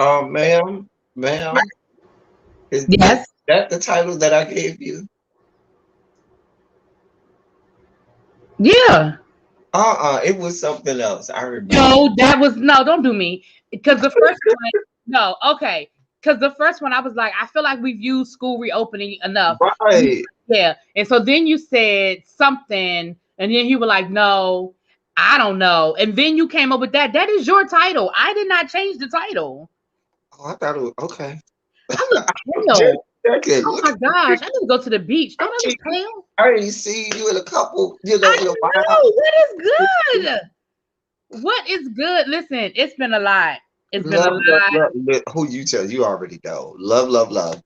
Ma'am, is Yes. that the title that I gave you? Yeah. It was something else. I remember. No, that was no. Don't do me because the first one. No, okay. Because the first one, I was like, I feel like we've used school reopening enough. Right. Yeah, and so then you said something, and then you were like, no, I don't know, and then you came up with that. That is your title. I did not change the title. Oh, I thought it was okay. I look Just pale. checking. Oh Look my at me. gosh, I need to go to the beach. I Don't I look ain't pale? I ain't seen you in a couple, I in a while. know. What is good? What is good? Listen, it's been a lot. It's been a Love, love, lot. love. Who you tell? You already know. Love, love, love.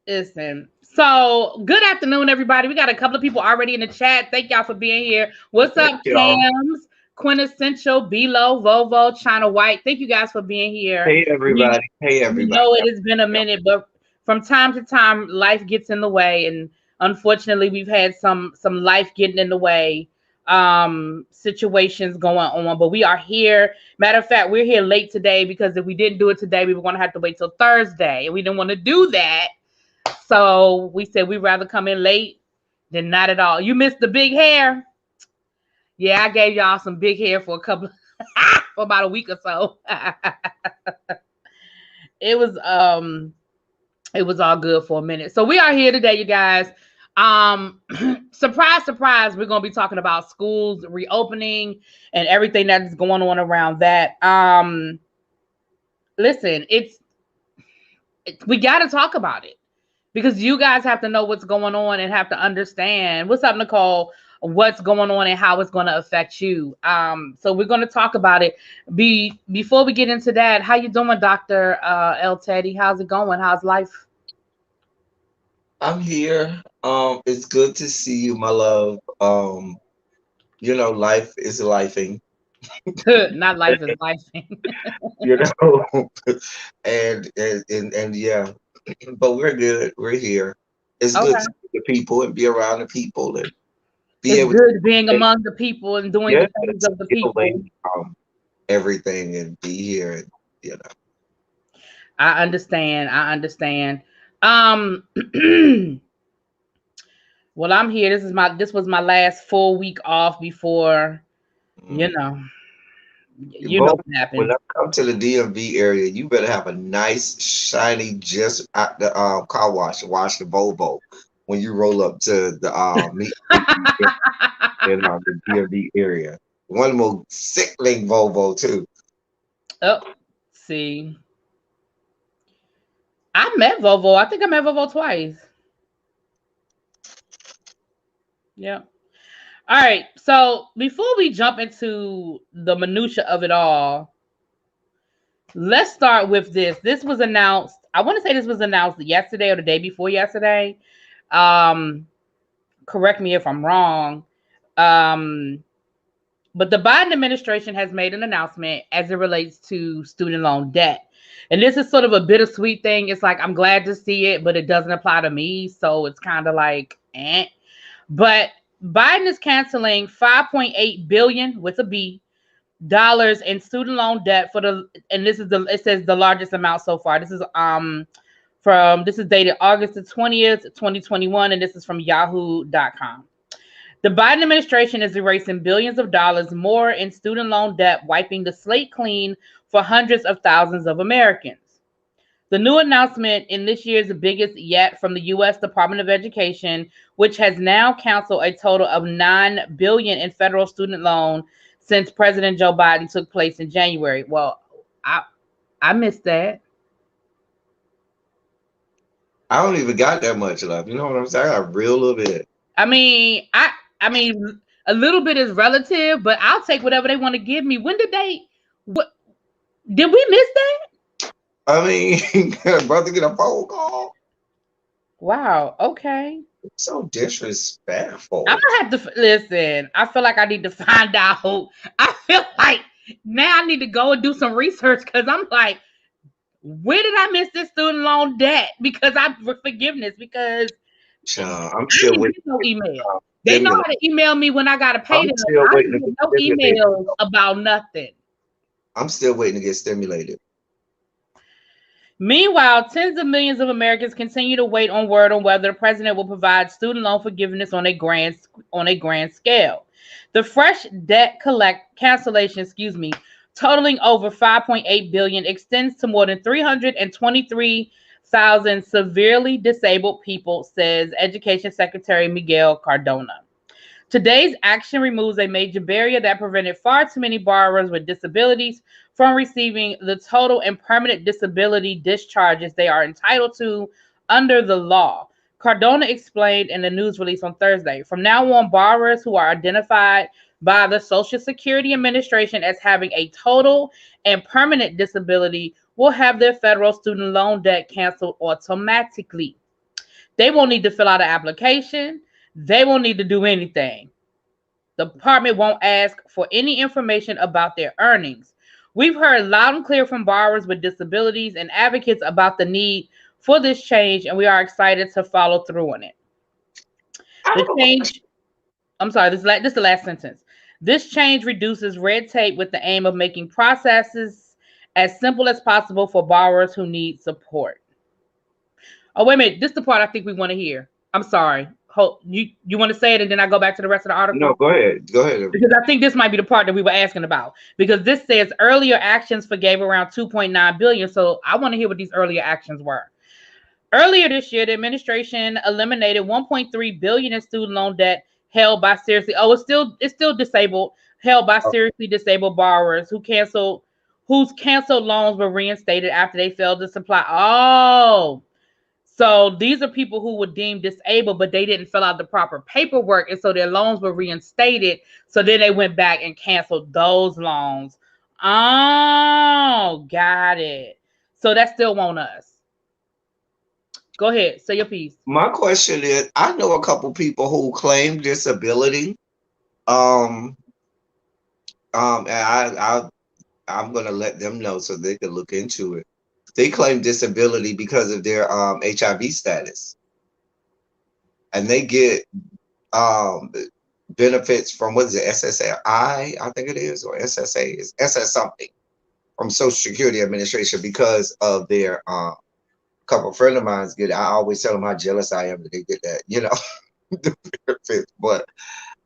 Listen. So, good afternoon, everybody. We got a couple of people already in the chat. Thank y'all for being here. What's Thank up, y'all. Cams? Quintessential, Below, Volvo, China White. Thank you guys for being here. Hey We everybody. Hey we everybody. know it has been a minute, but from time to time, life gets in the way, and unfortunately, we've had some life getting in the way, situations going on. But we are here. Matter of fact, we're here late today because if we didn't do it today, we were going to have to wait till Thursday, and we didn't want to do that. So we said we'd rather come in late than not at all. You missed the big hair. Yeah, I gave y'all some big hair for a couple for about a week or so. it was um it was all good for a minute. So we are here today, you guys. Um surprise, surprise, we're gonna be talking about schools reopening and everything that is going on around that. Listen, we gotta talk about it because you guys have to know what's going on and have to understand what's up, Nicole, what's going on and how it's going to affect you. So we're going to talk about it. Before we get into that, how you doing, Dr. L Teddy? How's it going? How's life? I'm here. It's good to see you, my love. Life is lifing. Not life is life. You know, and yeah, but we're good. We're here. It's good to Okay. see the people and be around the people and be It's able to good being get, among the people and doing yes, the things of the get away people. from everything and be here and I understand. I understand. Um well, I'm here. This was my last full week off before, you mm. know, you know Both what when I happens. come to the DMV area, you better have a nice, shiny, just at the car wash, wash the Volvo when you roll up to the meet the DMV area. One more sickling Volvo too. Oh, see, I met Vovo. I think I met Vovo twice. Yeah. All right. So before we jump into the minutia of it all, let's start with this. This was announced. I want to say this was announced yesterday or the day before yesterday. Um, correct me if I'm wrong. Um, but the Biden administration has made an announcement as it relates to student loan debt. And this is sort of a bittersweet thing. It's like I'm glad to see it, but it doesn't apply to me. So it's kind of like, eh. But Biden is canceling 5.8 billion with a B dollars in student loan debt for the, and this is the, it says the largest amount so far. This is dated August the 20th, 2021, and this is from yahoo.com. The Biden administration is erasing billions of dollars more in student loan debt, wiping the slate clean for hundreds of thousands of Americans. The new announcement in this year's biggest yet from the U.S. Department of Education, which has now canceled a total of $9 billion in federal student loan since President Joe Biden took place in January. Well, I I missed that. I don't even got that much left. You know what I'm saying? I got real little bit. I mean, I mean, a little bit is relative, but I'll take whatever they want to give me. When did they? What did we miss that? I mean, brother, get a phone call. Wow. Okay. So I'm disrespectful. gonna have to listen. I feel like I need to find out. I feel like now I need to go and do some research because I'm like, where did I miss this student loan debt? Because I forgiveness because I'm I still didn't waiting get no to get email. They know stimulated. how to email me when I gotta pay I'm them. still I waiting to didn't get get no stimulated. emails about nothing. I'm still waiting to get stimulated. Meanwhile, tens of millions of Americans continue to wait on word on whether the president will provide student loan forgiveness on a grand scale. The fresh debt collect cancellation, totaling over 5.8 billion, extends to more than 323,000 severely disabled people, says Education Secretary Miguel Cardona. Today's action removes a major barrier that prevented far too many borrowers with disabilities from receiving the total and permanent disability discharges they are entitled to under the law. Cardona explained in a news release on Thursday. From now on, borrowers who are identified by the Social Security Administration as having a total and permanent disability will have their federal student loan debt canceled automatically. They won't need to fill out an application. They won't need to do anything. The department won't ask for any information about their earnings. We've heard loud and clear from borrowers with disabilities and advocates about the need for this change, and we are excited to follow through on it. I The have a question. change, I'm sorry, this is the last sentence. This change reduces red tape with the aim of making processes as simple as possible for borrowers who need support. Oh, wait a minute. This is the part I think we want to hear. I'm sorry. You want to say it and then I go back to the rest of the No, article? go ahead. Go ahead. Because I think this might be the part that we were asking about. Because this says earlier actions forgave around 2.9 billion. So I want to hear what these earlier actions were. Earlier this year, the administration eliminated 1.3 billion in student loan debt held by it's still disabled, held by seriously disabled borrowers whose canceled loans were reinstated after they failed to supply. Oh, so these are people who were deemed disabled, but they didn't fill out the proper paperwork, and so their loans were reinstated. So then they went back and canceled those loans. Oh, got it. So that still won't us. Go ahead, say your piece. My question is, I know a couple people who claim disability. Um, and I'm gonna let them know so they can look into it. They claim disability because of their HIV status, and they get um benefits from, what is it, SSI? I think it is, or SSA is SS something, from Social Security Administration because of their couple friend of mine's get it. I always tell them how jealous I am that they get that, the benefits. But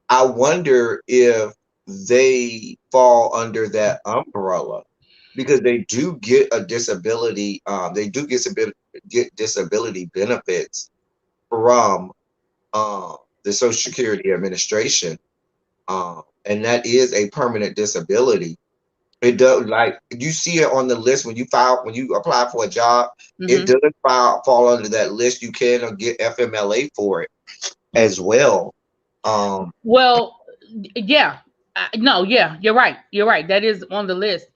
I wonder if they fall under that umbrella because they do get a disability. They do get disability benefits from the Social Security Administration, and that is a permanent disability. It does, like you see it on the list when you apply for a job. It Hmm. does fall under that list. You can get FMLA for it as well. Um, Well, yeah, no, yeah, you're right. You're right. That is on the list.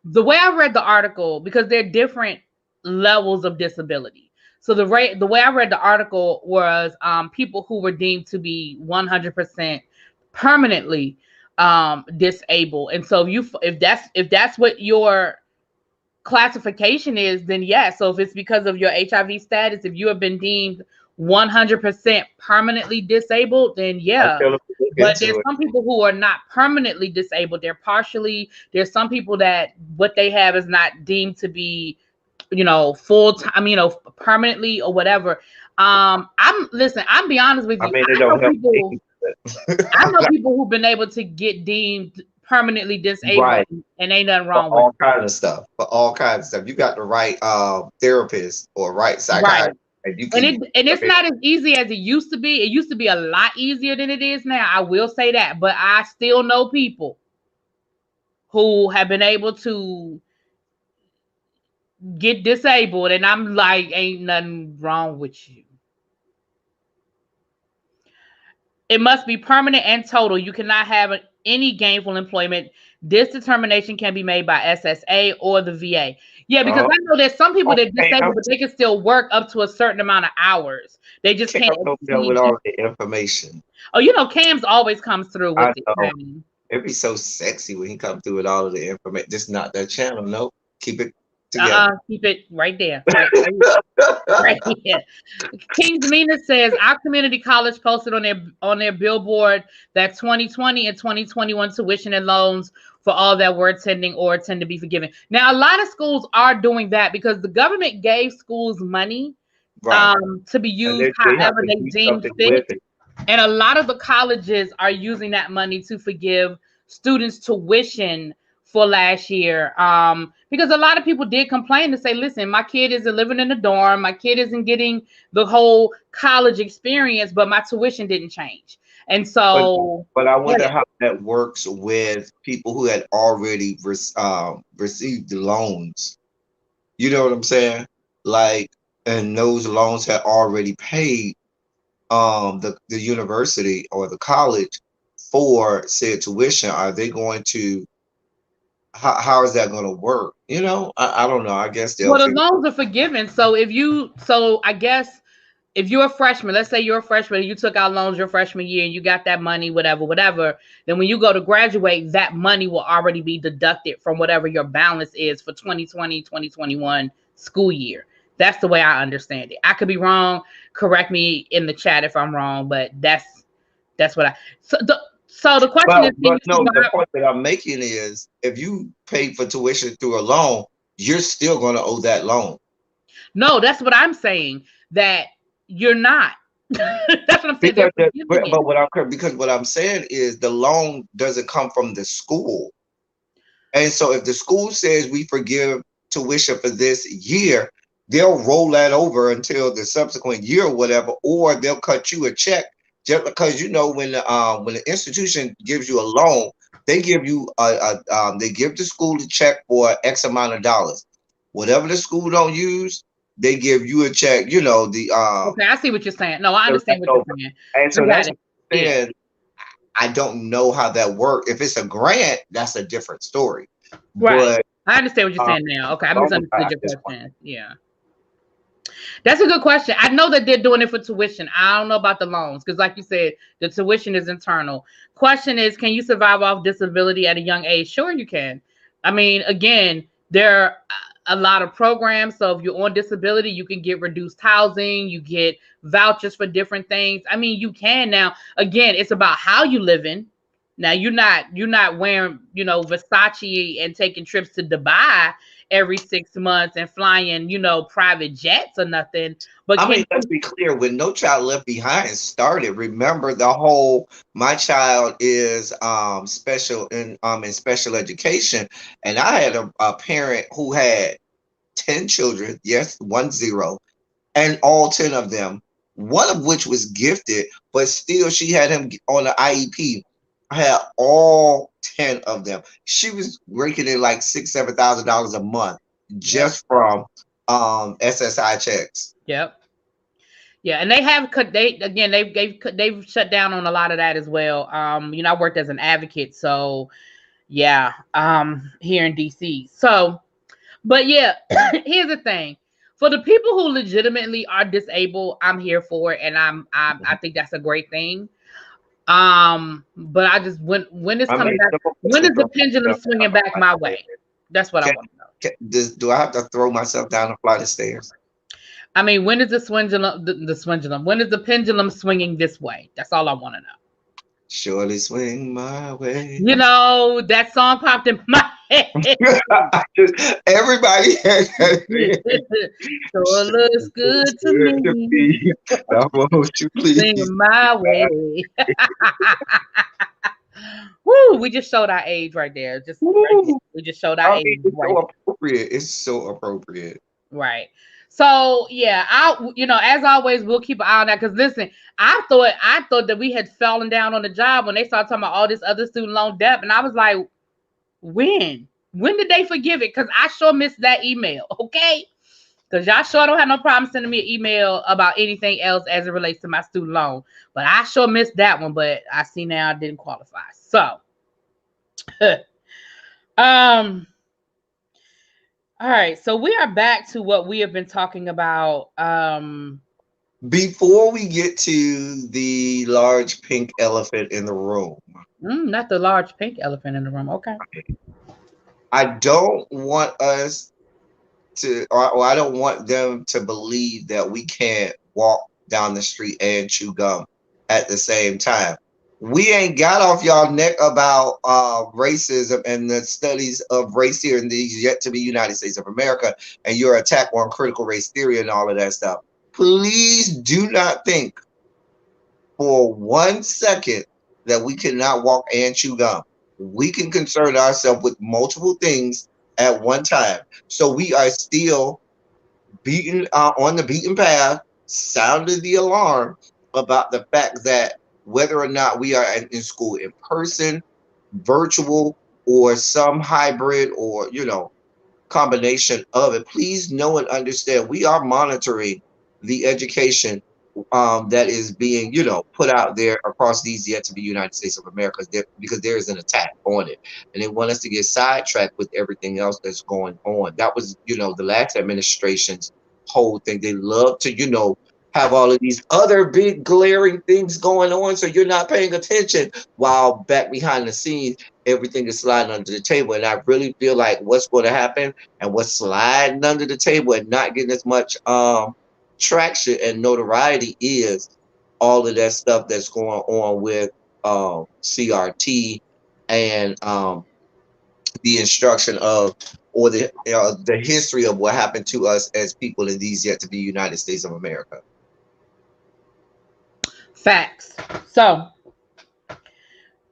The way I read the article, because they're different levels of disability. So the way I read the article was people who were deemed to be 100% permanently disabled. And so if that's what your classification is, then yes. So if it's because of your HIV status, if you have been deemed 100% permanently disabled, then I yeah. tell them to look But there's into it. some people who are not permanently disabled. They're partially. There's some people that what they have is not deemed to be, full time, permanently or whatever. I'm be honest with I you. mean, it I don't know help me. people. I know people who've been able to get deemed permanently disabled, Right, and ain't nothing for wrong with all it. kinds of stuff. For all kinds of stuff, you got the right therapist or right Right. psychiatrist, and you And can. it's not as easy as it used to be. It used to be a lot easier than it is now. I will say that, but I still know people who have been able to get disabled, and I'm like, ain't nothing wrong with you. It must be permanent and total. You cannot have any gainful employment. This determination can be made by SSA or the VA. Yeah, because Oh, I know there's some people that okay. disabled, but they can still work up to a certain amount of hours. They just Cam can't over there with exceed. all the information. Oh, Cam's always comes through with I it. know. Honey. It'd be so sexy when he come through with all of the information. Just not that channel. Nope. Keep it. together. Keep it right there. Right here. King's Mina says our community college posted on their billboard that 2020 and 2021 tuition and loans for all that were attending or attend to be forgiven. Now, a lot of schools are doing that because the government gave schools money Right. to be And used they have however to they do deem something with fit. it. And a lot of the colleges are using that money to forgive students tuition for last year. Because a lot of people did complain to say, listen, my kid isn't living in the dorm, my kid isn't getting the whole college experience, but my tuition didn't change. And But so but I go wonder ahead. how that works with people who had already received the loans. You know what I'm saying? Like, and those loans had already paid the university or the college for said tuition. Are they going to how is that going to work? I don't know. I guess they'll Well, the figure. loans are forgiven. So I guess if you're a freshman, let's say you're a freshman and you took out loans your freshman year and you got that money, whatever, then when you go to graduate, that money will already be deducted from whatever your balance is for 2020, 2021 school year. That's the way I understand it. I could be wrong. Correct me in the chat if I'm wrong, but that's what I so the question is, can you But no, the survive? point that I'm making is if you pay for tuition through a loan, you're still going to owe that loan. No, that's what I'm saying. That you're not. That's what I'm saying. They're Because forgiving it. because what I'm saying is the loan doesn't come from the school. And so if the school says we forgive tuition for this year, they'll roll that over until the subsequent year or whatever, or they'll cut you a check just because when the institution gives you a loan, they give you they give the school a check for X amount of dollars. Whatever the school don't use, they give you a check, Okay, I see what you're saying. No, I the understand what you're leftover. saying. And I so got that's it. what I'm Yeah. saying. I don't know how that works. If it's a grant, that's a different story. Right. But I understand what you're um, saying now. Okay, I loan, misunderstood I your just question. Yeah. That's a good question. I know that they're doing it for tuition. I don't know about the loans because, like you said, the tuition is internal. Question is, can you survive off disability at a young age? Sure, you can. I mean, again, there are a lot of programs. So if you're on disability, you can get reduced housing, you get vouchers for different things. I mean, you can now. Again, it's about how you live in. Now you're not wearing Versace and taking trips to Dubai every 6 months and flying private jets or nothing. But I can mean, let's you? be clear. When No Child Left Behind started, remember the whole my child is in special education, and I had a parent who had 10 children. Yes, 10, and all 10 of them, one of which was gifted, but still she had him on the IEP. I had all 10 of them. She was raking in like $6,000-7,000 a month Yep. just from SSI checks. Yep. Yeah, and they have cut. They again, they've shut down on a lot of that as well. I worked as an advocate, so yeah, here in DC. So, but yeah, here's the thing: for the people who legitimately are disabled, I'm here for it, and I think that's a great thing. But I just when it's I coming made back, simple when to is the throw pendulum myself down swinging a back flight my of stairs. way? That's what I Can, want to know. do I have to throw myself down a flight of stairs? I mean, when is the swindulum? When is the pendulum swinging this way? That's all I want to know. Surely swing my way. That song popped in my head. Everybody has that. Sure looks good to Good to me. be. Now, won't you please? Sing my way. Woo, we just showed our age right there. Just right there. Woo. We just showed our I age mean, it's right so there. appropriate. It's so appropriate. Right. So yeah, as always, we'll keep an eye on that. Because listen, I thought that we had fallen down on the job when they started talking about all this other student loan debt, and I was like, when did they forgive it? Because I sure missed that email. Okay. Because y'all sure don't have no problem sending me an email about anything else as it relates to my student loan. But I sure missed that one. But I see now I didn't qualify. So, um, all right. So we are back to what we have been talking about. Before we get to the large pink elephant in the room, Not the large pink elephant in the room. Okay. I don't want us. or I don't want them to believe that we can't walk down the street and chew gum at the same time. We ain't got off y'all neck about racism and the studies of race here in these yet to be United States of America and your attack on critical race theory and all of that stuff. Please do not think for 1 second that we cannot walk and chew gum. We can concern ourselves with multiple things at one time. So we are still beaten on the beaten path, sounded the alarm about the fact that whether or not we are in school in person, virtual, or some hybrid, or combination of it. Please know and understand we are monitoring the education that is being, put out there across these yet to be United States of America because there is an attack on it. And they want us to get sidetracked with everything else that's going on. That was, the last administration's whole thing. They love to, have all of these other big glaring things going on. So you're not paying attention while back behind the scenes, everything is sliding under the table. And I really feel like what's going to happen and what's sliding under the table and not getting as much traction and notoriety is all of that stuff that's going on with CRT and the instruction of or the history of what happened to us as people in these yet to be United States of America. Facts. So,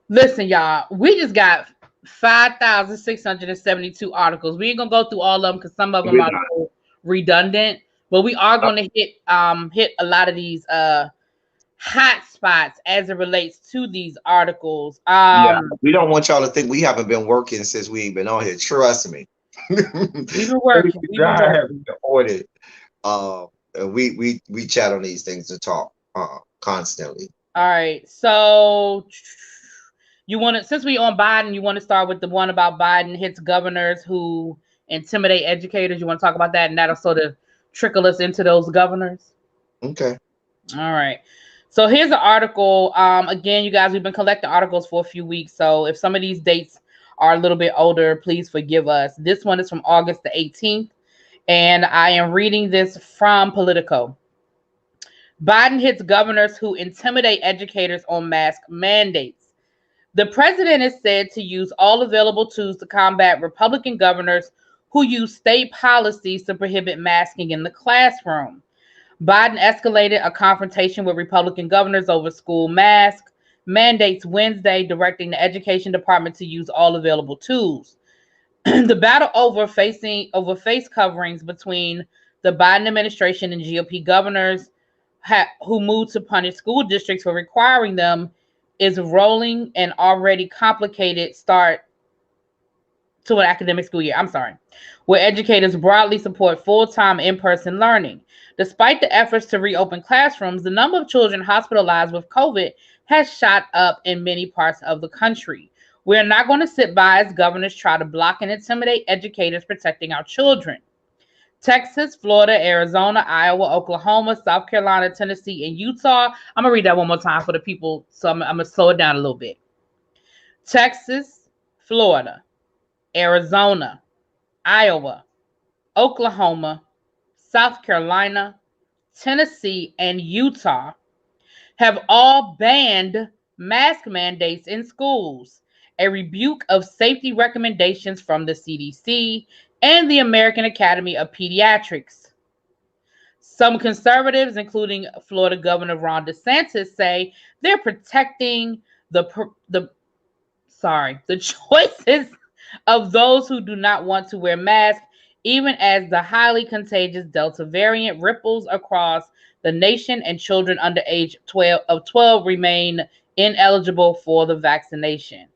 listen, y'all, we just got 5,672 articles. We ain't gonna go through all of them because some of them We're are not. redundant, but we are gonna hit a lot of these hot spots as it relates to these articles. Yeah, we don't want y'all to think we haven't been working since we ain't been on here. Trust me. We've been working. We've been I have working. been on it. We chat on these things and talk constantly. All right. So you want to, since we on Biden, you want to start with the one about Biden hits governors who intimidate educators. You want to talk about that, and that'll sort of trickle us into those governors. Okay. All right. So here's an article. Again, you guys, we've been collecting articles for a few weeks. So if some of these dates are a little bit older, please forgive us. This one is from August the 18th, and I am reading this from Politico. Biden hits governors who intimidate educators on mask mandates. The president is said to use all available tools to combat Republican governors who use state policies to prohibit masking in the classroom. Biden escalated a confrontation with Republican governors over school mask mandates Wednesday, directing the Education Department to use all available tools. The battle over face coverings between the Biden administration and GOP governors who moved to punish school districts for requiring them is rolling an already complicated start to an academic school year. I'm sorry, where educators broadly support full-time in-person learning. Despite the efforts to reopen classrooms, the number of children hospitalized with COVID has shot up in many parts of the country. We're not going to sit by as governors try to block and intimidate educators protecting our children. Texas, Florida, Arizona, Iowa, Oklahoma, South Carolina, Tennessee, and Utah. I'm going to read that one more time for the people, so I'm going to slow it down a little bit. Texas, Florida, Arizona, Iowa, Oklahoma, South Carolina, Tennessee, and Utah have all banned mask mandates in schools, a rebuke of safety recommendations from the CDC and the American Academy of Pediatrics. Some conservatives, including Florida Governor Ron DeSantis, say they're protecting the the the choices of those who do not want to wear masks, even as the highly contagious Delta variant ripples across the nation and children under age 12 remain ineligible for the vaccination.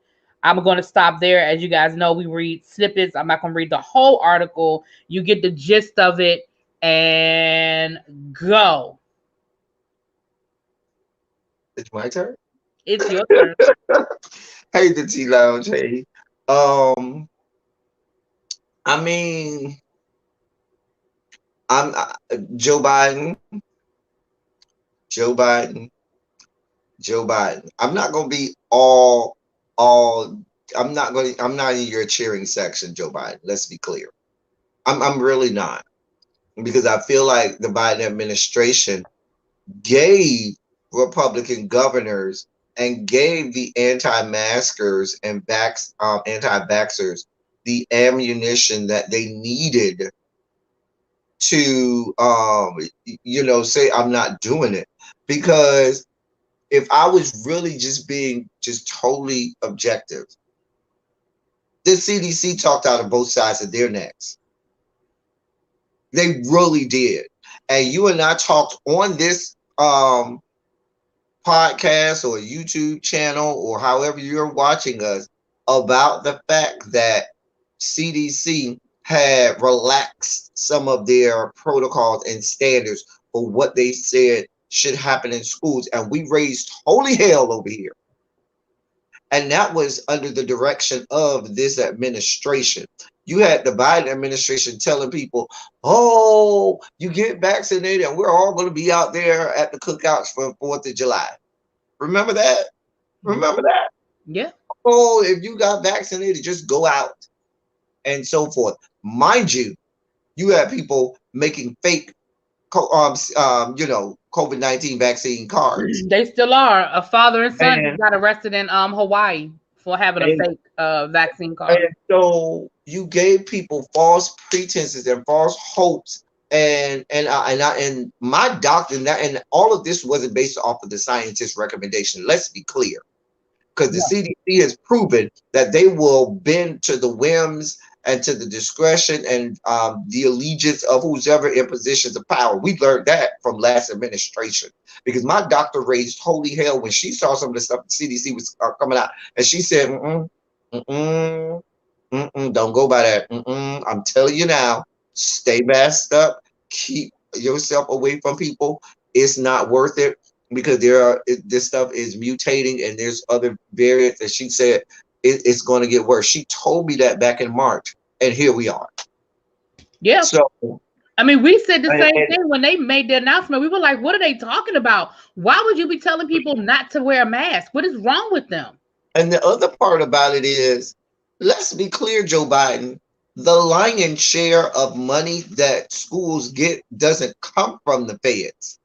I'm going to stop there. As you guys know, we read snippets. I'm not going to read the whole article. You get the gist of it and go. It's my turn. It's your turn. Hey, the T Lounge. Hey. Um, I mean, I'm Joe Biden, Joe Biden, Joe Biden. I'm not gonna be all. I'm not in your cheering section, Joe Biden. Let's be clear. I'm really not, because I feel like the Biden administration gave Republican governors and gave the anti-maskers and anti-vaxxers the ammunition that they needed to say I'm not doing it. Because if I was really just being just totally objective, the CDC talked out of both sides of their necks. They really did. And you and I talked on this podcast or YouTube channel or however you're watching us about the fact that CDC had relaxed some of their protocols and standards for what they said should happen in schools. And we raised holy hell over here. And that was under the direction of this administration. You had the Biden administration telling people, oh, you get vaccinated and we're all going to be out there at the cookouts for 4th of July. Remember that? Remember that? Yeah. Oh, if you got vaccinated, just go out and so forth. Mind you, you have people making fake, COVID-19 vaccine cards. They still are. A father and son just And, got arrested in Hawaii for having a and fake vaccine card. And so you gave people false pretenses and false hopes, and my doctrine that, and all of this wasn't based off of the scientist recommendation. Let's be clear, because the Yeah. CDC has proven that they will bend to the whims and to the discretion and the allegiance of who's ever in positions of power. We learned that from last administration, because my doctor raised holy hell when she saw some of the stuff the CDC was coming out, and she said, mm-mm, don't go by that. I'm telling you now, stay masked up, keep yourself away from people. It's not worth it, because this stuff is mutating and there's other variants. And she said it's going to get worse. She told me that back in March, and here we are. Yeah. So, I mean, we said the same and, thing when they made the announcement. We were like, what are they talking about? Why would you be telling people not to wear a mask? What is wrong with them? and the other part about it is, let's be clear, Joe Biden, the lion's share of money that schools get doesn't come from the feds.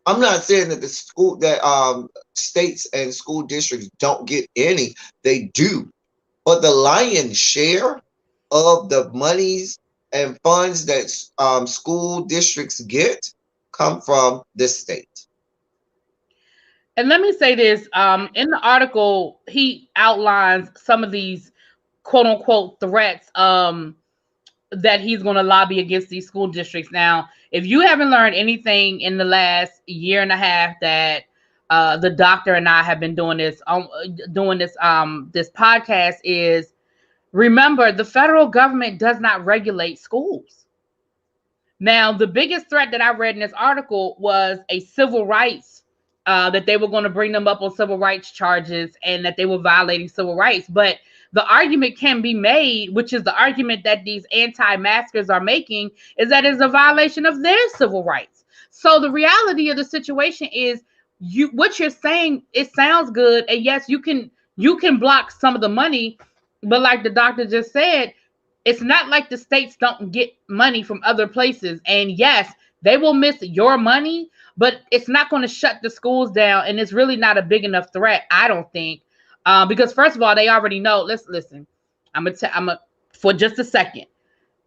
I'm not saying that states and school districts don't get any. They do. But the lion's share of the monies and funds that school districts get come from the state. And let me say this, in the article, he outlines some of these quote unquote threats that he's going to lobby against these school districts. Now, if you haven't learned anything in the last year and a half that the doctor and I have been doing this podcast, is remember, the federal government does not regulate schools. Now, the biggest threat that I read in this article was a civil rights, that they were going to bring them up on civil rights charges and that they were violating civil rights. But the argument can be made, which is the argument that these anti-maskers are making, is that it's a violation of their civil rights. So the reality of the situation is, what you're saying, it sounds good, and yes, you can block some of the money, but like the doctor just said, it's not like the states don't get money from other places. And yes, they will miss your money, but it's not going to shut the schools down, and it's really not a big enough threat, I don't think. Because first of all, they already know. Listen. For just a second.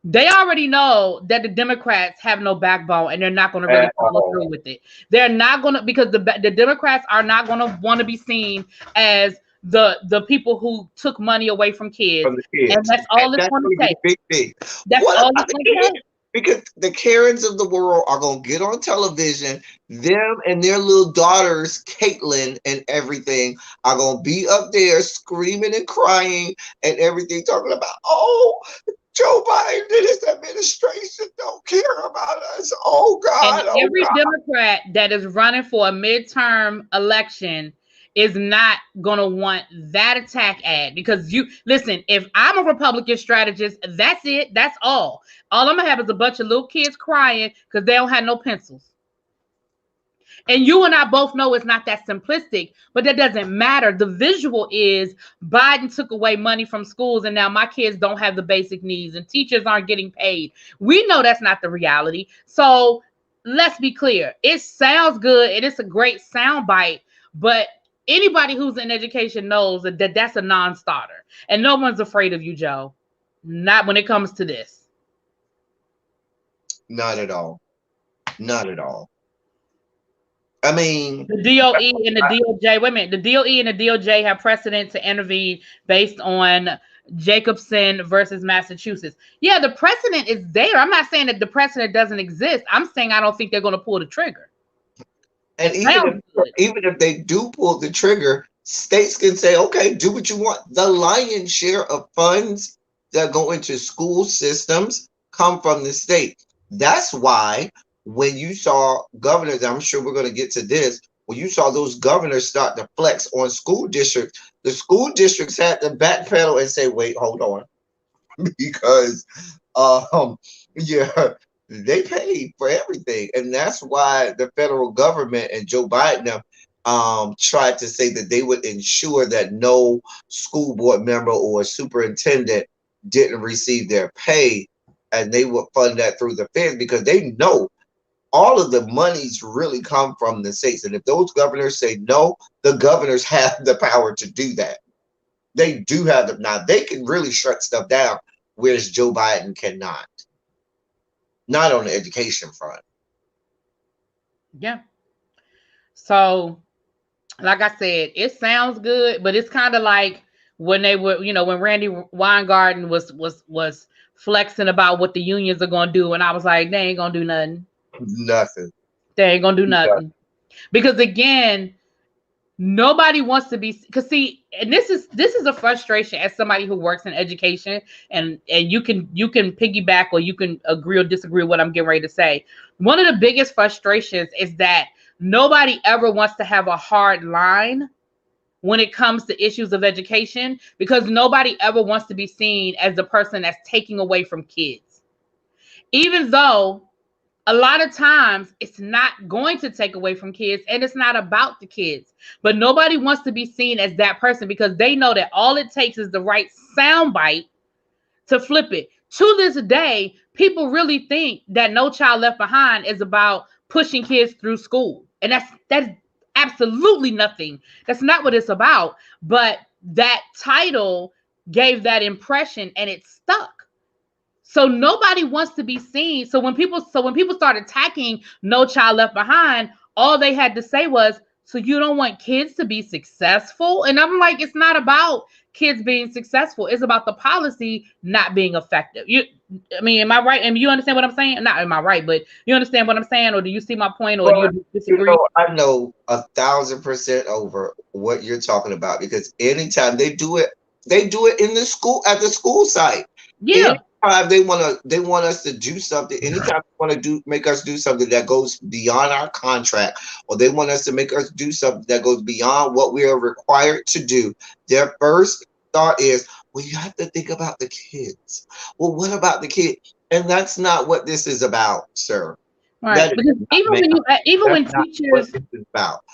They already know that the Democrats have no backbone, and they're not going to really follow through with it. They're not going to, because the Democrats are not going to want to be seen as the people who took money away from kids, and that's all it's going to take. Big thing. That's all it's going to take. Because the Karens of the world are going to get on television. Them and their little daughters, Caitlyn and everything, are going to be up there screaming and crying and everything, talking about, oh, Joe Biden and his administration don't care about us. Oh, God. And every Democrat that is running for a midterm election is not going to want that attack ad, because listen, if I'm a Republican strategist, that's it. That's all. All I'm going to have is a bunch of little kids crying because they don't have no pencils. And you and I both know it's not that simplistic, but that doesn't matter. The visual is Biden took away money from schools and now my kids don't have the basic needs and teachers aren't getting paid. We know that's not the reality. So let's be clear. It sounds good and it's a great sound bite, but anybody who's in education knows that that's a non-starter. And no one's afraid of you, Joe. Not when it comes to this. Not at all. Not at all. I mean, The DOE and the DOJ, wait a minute, the DOE and the DOJ have precedent to intervene based on Jacobson versus Massachusetts. Yeah, the precedent is there. I'm not saying that the precedent doesn't exist. I'm saying I don't think they're going to pull the trigger. and Sounds good. even if they do pull the trigger, states can say, okay, do what you want. The lion's share of funds that go into school systems come from the state. That's why when you saw governors, I'm sure we're going to get to this, when you saw those governors start to flex on school districts, the school districts had to backpedal and say, wait, hold on, because um yeah, they paid for everything, and that's why the federal government and Joe Biden tried to say that they would ensure that no school board member or superintendent didn't receive their pay, and they would fund that through the feds because they know all of the monies really come from the states, and if those governors say no, the governors have the power to do that. They do have them now. They can really shut stuff down, whereas Joe Biden cannot. Not on the education front. Yeah. So, like I said, it sounds good, but it's kind of like when they were, when Randy Weingarten was flexing about what the unions are going to do, and I was like, they ain't going to do nothing. Nothing. They ain't going to do nothing. Because again, nobody wants to be, because see, and this is a frustration as somebody who works in education, and you can piggyback or you can agree or disagree with what I'm getting ready to say. One of the biggest frustrations is that nobody ever wants to have a hard line when it comes to issues of education, because nobody ever wants to be seen as the person that's taking away from kids, even though a lot of times it's not going to take away from kids and it's not about the kids, but nobody wants to be seen as that person because they know that all it takes is the right soundbite to flip it. To this day, people really think that No Child Left Behind is about pushing kids through school, and that's absolutely nothing. That's not what it's about. But that title gave that impression, and it stuck. So nobody wants to be seen. So when people start attacking No Child Left Behind, all they had to say was, so you don't want kids to be successful? And I'm like, it's not about kids being successful. It's about the policy not being effective. I mean, am I right? And you understand what I'm saying? Not am I right, but you understand what I'm saying, or do you see my point, or do Well, you disagree? I know 1,000% over what you're talking about because anytime they do it in the school at the school site. Yeah. Anytime they want us to do something, anytime they want to make us do something that goes beyond our contract, or they want us to make us do something that goes beyond what we are required to do, their first thought is, well, you have to think about the kids. Well, what about the kid? And that's not what this is about, sir. Right. That is Because not, ma'am, even that's when not what teachers, this is about.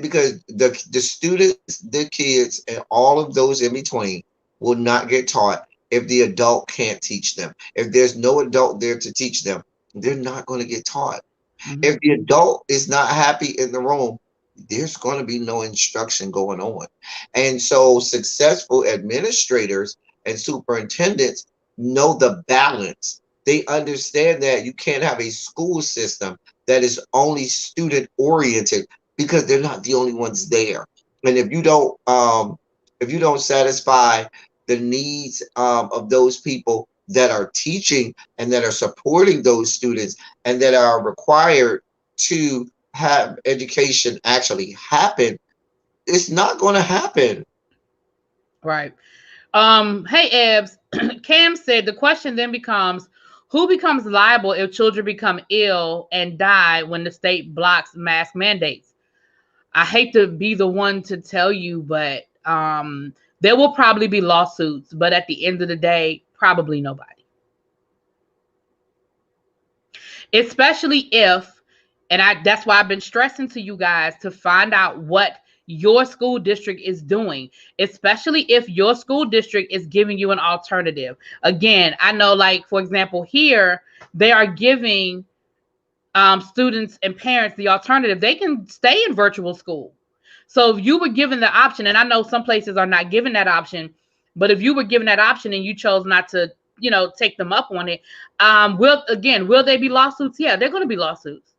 Because the students, the kids, and all of those in between will not get taught if the adult can't teach them. If there's no adult there to teach them, they're not going to get taught. If the adult is not happy in the room, there's going to be no instruction going on. And so successful administrators and superintendents know the balance. They understand that you can't have a school system that is only student oriented because they're not the only ones there. And if you don't satisfy the needs of those people that are teaching and that are supporting those students and that are required to have education actually happen, it's not going to happen. right. Hey Ebs, Cam said the question then becomes, who becomes liable if children become ill and die when the state blocks mask mandates? I hate to be the one to tell you, but there will probably be lawsuits, but at the end of the day, probably nobody. Especially if, And that's why I've been stressing to you guys to find out what your school district is doing, especially if your school district is giving you an alternative. Again, I know, like, for example, here they are giving students and parents the alternative. They can stay in virtual school. So if you were given the option, and I know some places are not given that option, but if you were given that option and you chose not to, take them up on it, will they be lawsuits? Yeah, they're going to be lawsuits.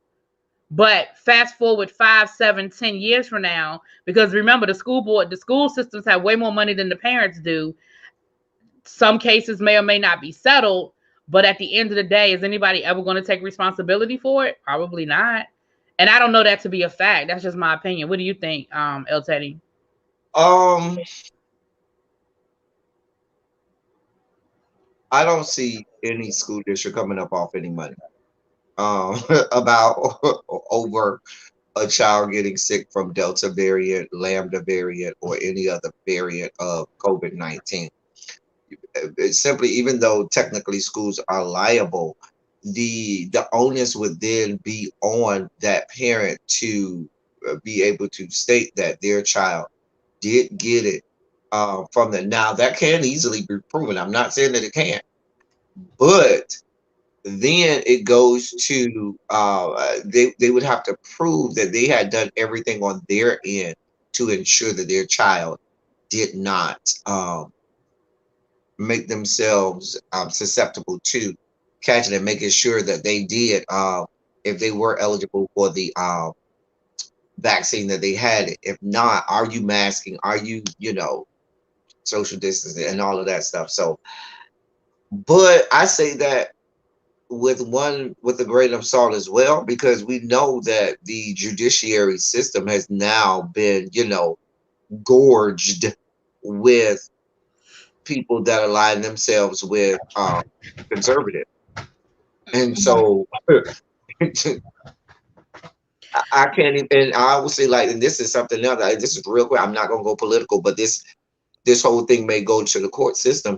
But fast forward 5, 7, 10 years from now, because remember, the school systems have way more money than the parents do. Some cases may or may not be settled, but at the end of the day, is anybody ever going to take responsibility for it? Probably not. And I don't know that to be a fact. That's just my opinion. What do you think, El Teddy? Um, I don't see any school district coming up off any money. About over a child getting sick from Delta variant, Lambda variant, or any other variant of COVID-19. It's simply, even though technically schools are liable, the onus would then be on that parent to be able to state that their child did get it from the. Now that can easily be proven. I'm not saying that it can't, but then it goes to they would have to prove that they had done everything on their end to ensure that their child did not make themselves susceptible to catching and making sure that they did if they were eligible for the vaccine, that they had it. If not, are you masking, are you social distancing and all of that stuff. So but I say that with a grain of salt as well, because we know that the judiciary system has now been, gorged with people that align themselves with conservative. And so I can't even, and I would say, like, and this is something else, this is real quick. I'm not gonna go political, but this whole thing may go to the court system.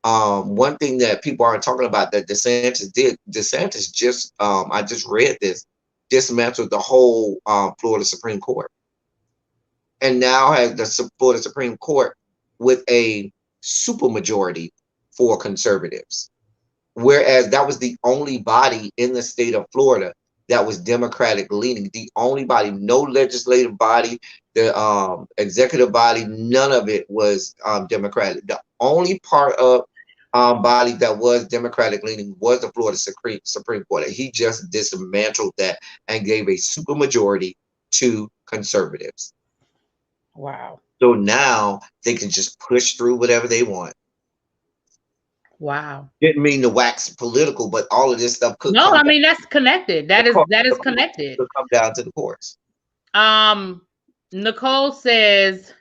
One thing that people aren't talking about that DeSantis just, I just read this, dismantled the whole Florida Supreme Court, and now has the Florida Supreme Court with a supermajority for conservatives. Whereas that was the only body in the state of Florida that was Democratic leaning. The only body, no legislative body, the executive body, none of it was Democratic. The only part of body that was Democratic leaning was the Florida Supreme Court. And he just dismantled that and gave a supermajority to conservatives. Wow. So now they can just push through whatever they want. Wow. Didn't mean to wax political, but all of this stuff could No, come I down. mean, that's connected. That is connected. Could come down to the courts. Um, Nicole says,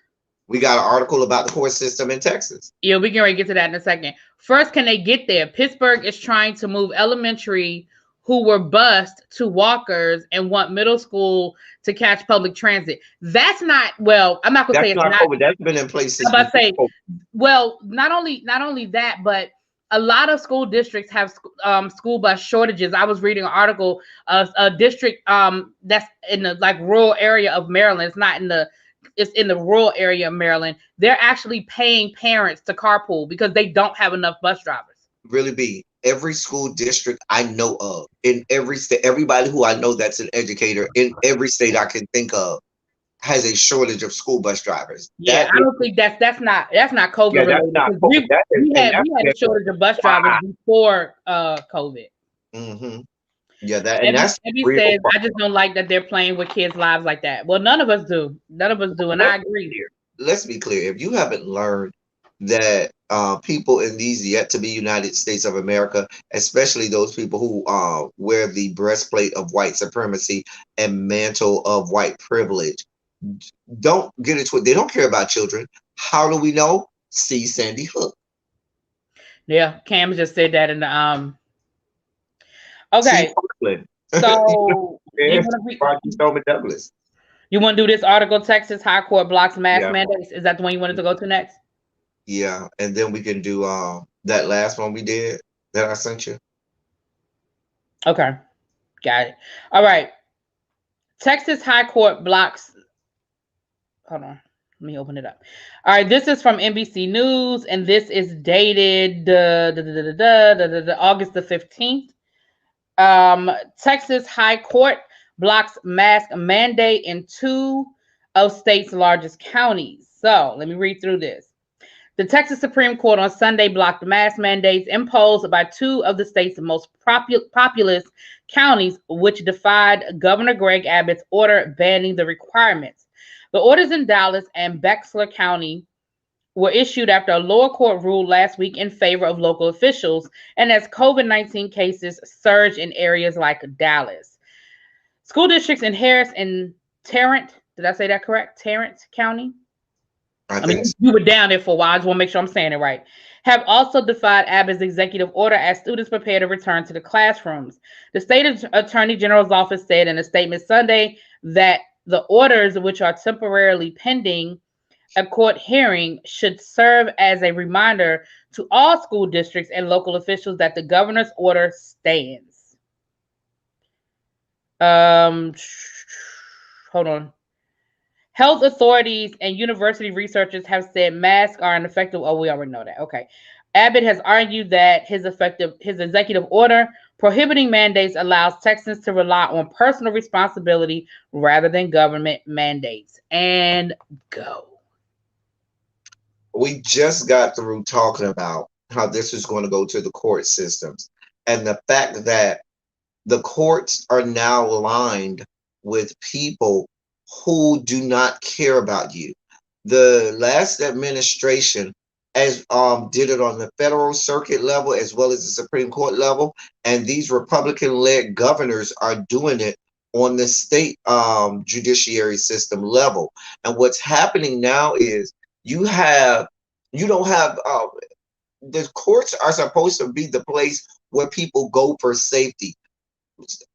We got an article about the court system in Texas. yeah, we can already get to that in a second. First, can they get there? Pittsburgh is trying to move elementary who were bused to walkers and want middle school to catch public transit. That's not, well, I'm not gonna That's say it's not not. COVID. That's been in place I'm since about to before say, COVID. well, not only that, but a lot of school districts have school bus shortages. I was reading an article of a district that's in the like rural area of Maryland. It's in the rural area of Maryland. They're actually paying parents to carpool because they don't have enough bus drivers. Really be every school district I know of in every state, everybody who I know that's an educator in every state I can think of has a shortage of school bus drivers. Yeah, That I is, don't think that's not COVID yeah, that's related not because COVID. That is, and we had a that's shortage of bus drivers why. before COVID. Hmm. Yeah, that, and that's Ebby real says, I problem. just don't like that they're playing with kids' lives like that. Well, none of us do. None of us do, and Let's I be agree. clear. Let's be clear. If you haven't learned that people in these yet to be United States of America, especially those people who wear the breastplate of white supremacy and mantle of white privilege, don't get it twisted. They don't care about children. How do we know? See Sandy Hook. Yeah, Cam just said that in the See Okay, Parkland. so And Rocky Stoneman Douglas. you want to do this article? Texas High Court blocks mask Yeah, mandates. Is that the one you wanted to go to next? yeah. And then we can do that last one we did that I sent you. Okay, got it. All right. Texas High Court blocks. Hold on. Let me open it up. All right, this is from NBC News, and this is dated August the 15th. Texas High Court blocks mask mandate in two of state's largest counties. So let me read through this. The Texas Supreme Court on Sunday blocked mask mandates imposed by two of the state's most populous counties, which defied Governor Greg Abbott's order banning the requirements. The orders in Dallas and Bexar County were issued after a lower court ruled last week in favor of local officials and as COVID-19 cases surge in areas like Dallas. School districts in Harris and Tarrant, did I say that correct? Tarrant County? I I mean, think so. you were down there for a while. I just want to make sure I'm saying it right. Have also defied Abbott's executive order as students prepare to return to the classrooms. The state attorney general's office said in a statement Sunday that the orders, which are temporarily pending a court hearing, should serve as a reminder to all school districts and local officials that the governor's order stands. Hold on. Health authorities and university researchers have said masks are ineffective. Oh, we already know that. Okay. Abbott has argued that his executive order prohibiting mandates allows Texans to rely on personal responsibility rather than government mandates. And go. We just got through talking about how this is going to go to the court systems, and the fact that the courts are now aligned with people who do not care about you. The last administration as did it on the federal circuit level as well as the Supreme Court level, and these Republican-led governors are doing it on the state judiciary system level. And what's happening now is you have you don't have the courts are supposed to be the place where people go for safety.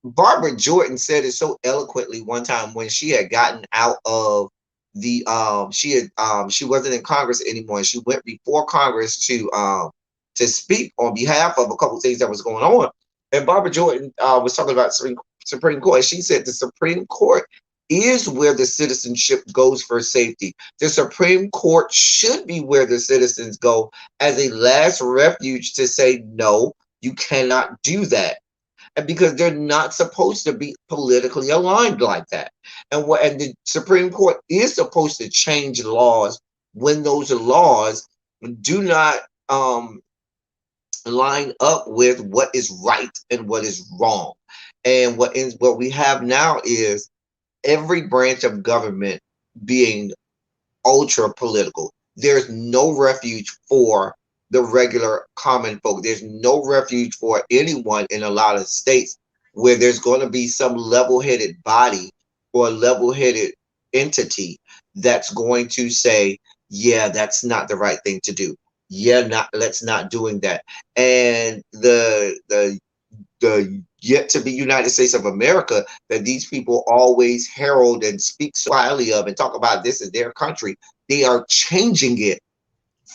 Barbara Jordan said it so eloquently one time when she had gotten out of the she wasn't in Congress anymore, and she went before Congress to speak on behalf of a couple of things that was going on. And Barbara Jordan was talking about Supreme Court, and she said the Supreme Court is where the citizenship goes for safety. The Supreme Court should be where the citizens go as a last refuge to say no, you cannot do that, and because they're not supposed to be politically aligned like that. And the Supreme Court is supposed to change laws when those laws do not line up with what is right and what is wrong. And what we have now is every branch of government being ultra political. There's no refuge for the regular common folk. There's no refuge for anyone in a lot of states where there's going to be some level-headed body or level-headed entity that's going to say, yeah, that's not the right thing to do. Yeah, not let's not doing that. And the yet to be United States of America that these people always herald and speak so highly of and talk about this as their country, they are changing it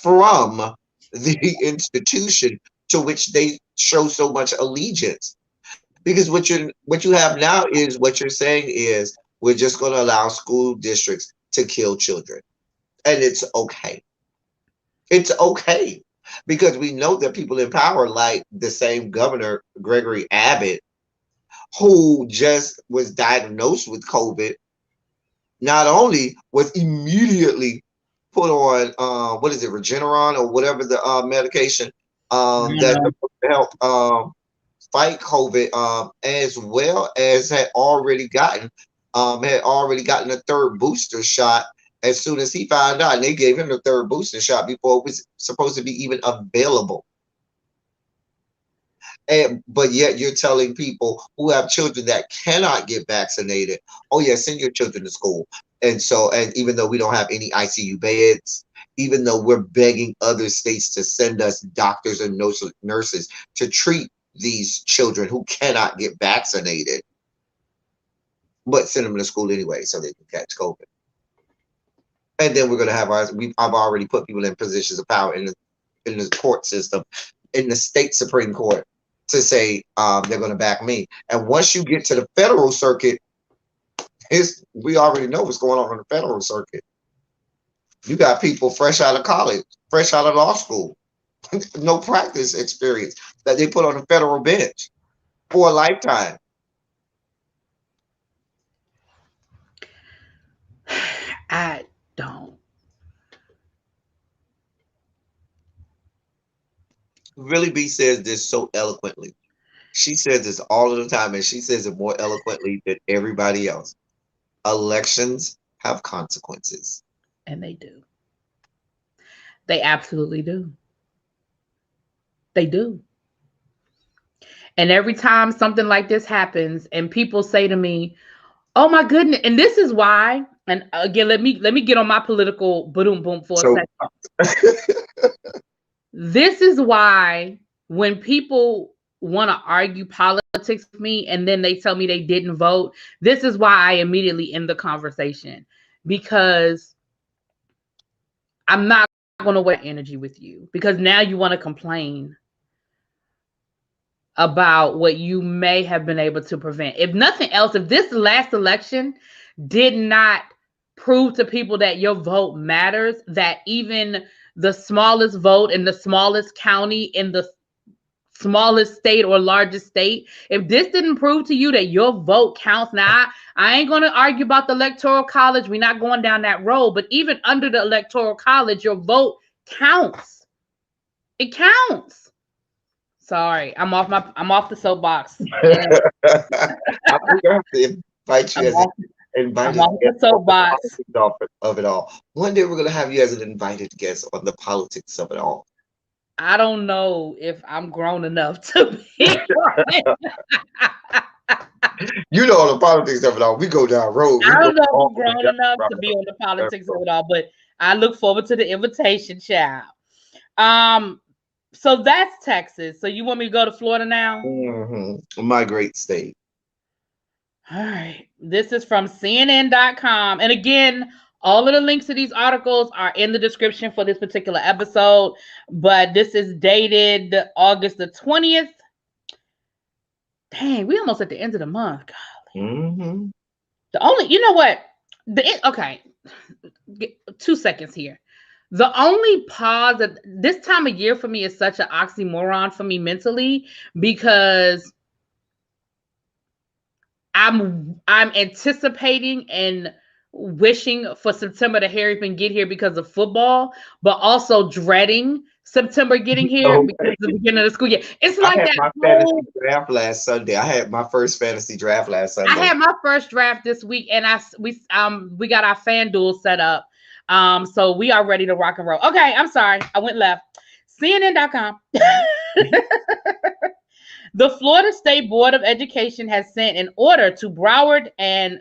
from the institution to which they show so much allegiance. Because what you have now is what you're saying is we're just going to allow school districts to kill children, and it's okay. It's okay because we know that people in power, like the same Governor Gregory Abbott, who just was diagnosed with COVID, not only was immediately put on what is it, Regeneron or whatever the medication that's supposed to help fight COVID, as well as had already gotten a third booster shot as soon as he found out, and they gave him the third booster shot before it was supposed to be even available. But yet you're telling people who have children that cannot get vaccinated, oh yeah, send your children to school. And even though we don't have any ICU beds, even though we're begging other states to send us doctors and nurses to treat these children who cannot get vaccinated, but send them to school anyway so they can catch COVID. And then we're going to have I've already put people in positions of power in the court system, in the state Supreme Court, to say they're going to back me. And once you get to the federal circuit, We already know what's going on the federal circuit. You got people fresh out of college, fresh out of law school, no practice experience that they put on the federal bench for a lifetime. I don't. Really B says this so eloquently. She says this all of the time, and she says it more eloquently than everybody else. Elections have consequences. And they do. They absolutely do. They do. And every time something like this happens and people say to me, "Oh my goodness," and this is why, and again, let me get on my political boom boom for a So second. This is why when people want to argue politics with me and then they tell me they didn't vote, this is why I immediately end the conversation, because I'm not going to waste energy with you, because now you want to complain about what you may have been able to prevent. If nothing else, if this last election did not prove to people that your vote matters, that even the smallest vote in the smallest county in the smallest state or largest state, if this didn't prove to you that your vote counts, now I ain't going to argue about the electoral college. We're not going down that road, but even under the electoral college, your vote counts. It counts. Sorry, I'm off the soapbox. And we're gonna have to invite you I'm as an off I'm invited off the guest on the soapbox. politics of it all. One day we're gonna have you as an invited guest on the politics of it all. I don't know if I'm grown enough to be right. You know the politics of it all. We go down road. We I go don't know if all I'm the way grown down enough to be on the politics of it all, but I look forward to the invitation, child. Um, so that's Texas. So you want me to go to Florida now? My great state. All right. This is from CNN.com. And again, all of the links to these articles are in the description for this particular episode. But this is dated August the 20th. Dang, we almost at the end of the month. Mm-hmm. The only, you know what? Okay, 2 seconds here. The only pause that this time of year for me is such an oxymoron for me mentally, because I'm anticipating and wishing for September to hurry up and get here because of football, but also dreading September getting here because Okay. of the beginning of the school year. It's I like had that my fantasy whole. draft last Sunday. I had my first fantasy draft last I Sunday. had my first draft this week, and we got our FanDuel set up, so we are ready to rock and roll. Okay, I'm sorry, I went left. CNN.com. The Florida State Board of Education has sent an order to Broward and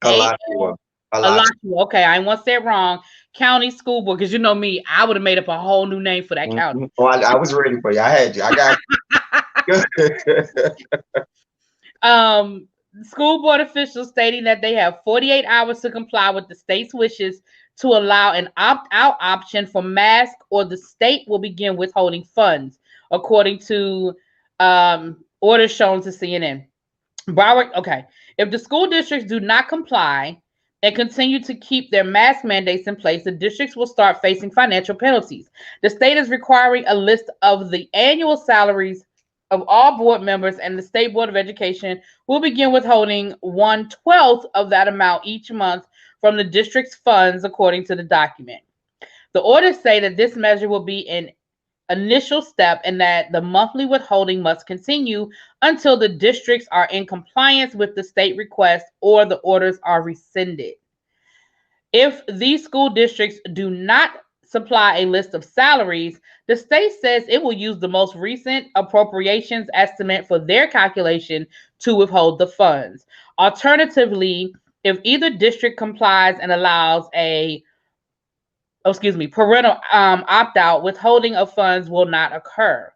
Alachua. Alachua. Alachua. Okay, I ain't want to say it wrong. County School Board, because you know me, I would have made up a whole new name for that county. Mm-hmm. Oh, I was ready for you. I had you. I got you. um, School board officials stating that they have 48 hours to comply with the state's wishes to allow an opt-out option for masks, or the state will begin withholding funds, according to orders shown to CNN. Broward, okay. If the school districts do not comply and continue to keep their mask mandates in place, the districts will start facing financial penalties. The state is requiring a list of the annual salaries of all board members, and the State Board of Education will begin withholding 1/12 of that amount each month from the district's funds, according to the document. The orders say that this measure will be an initial step, and that the monthly withholding must continue until the districts are in compliance with the state request or the orders are rescinded. If these school districts do not supply a list of salaries, the state says it will use the most recent appropriations estimate for their calculation to withhold the funds. Alternatively, if either district complies and allows parental opt out, withholding of funds will not occur.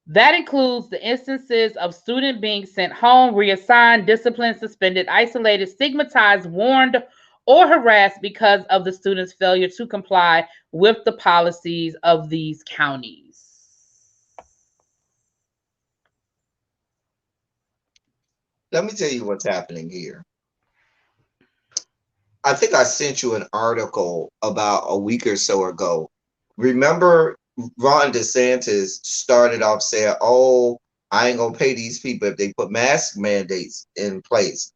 That includes the instances of student being sent home, reassigned, disciplined, suspended, isolated, stigmatized, warned, or harassed because of the student's failure to comply with the policies of these counties. Let me tell you what's happening here. I think I sent you an article about a week or so ago. Remember, Ron DeSantis started off saying, "Oh, I ain't gonna pay these people if they put mask mandates in place.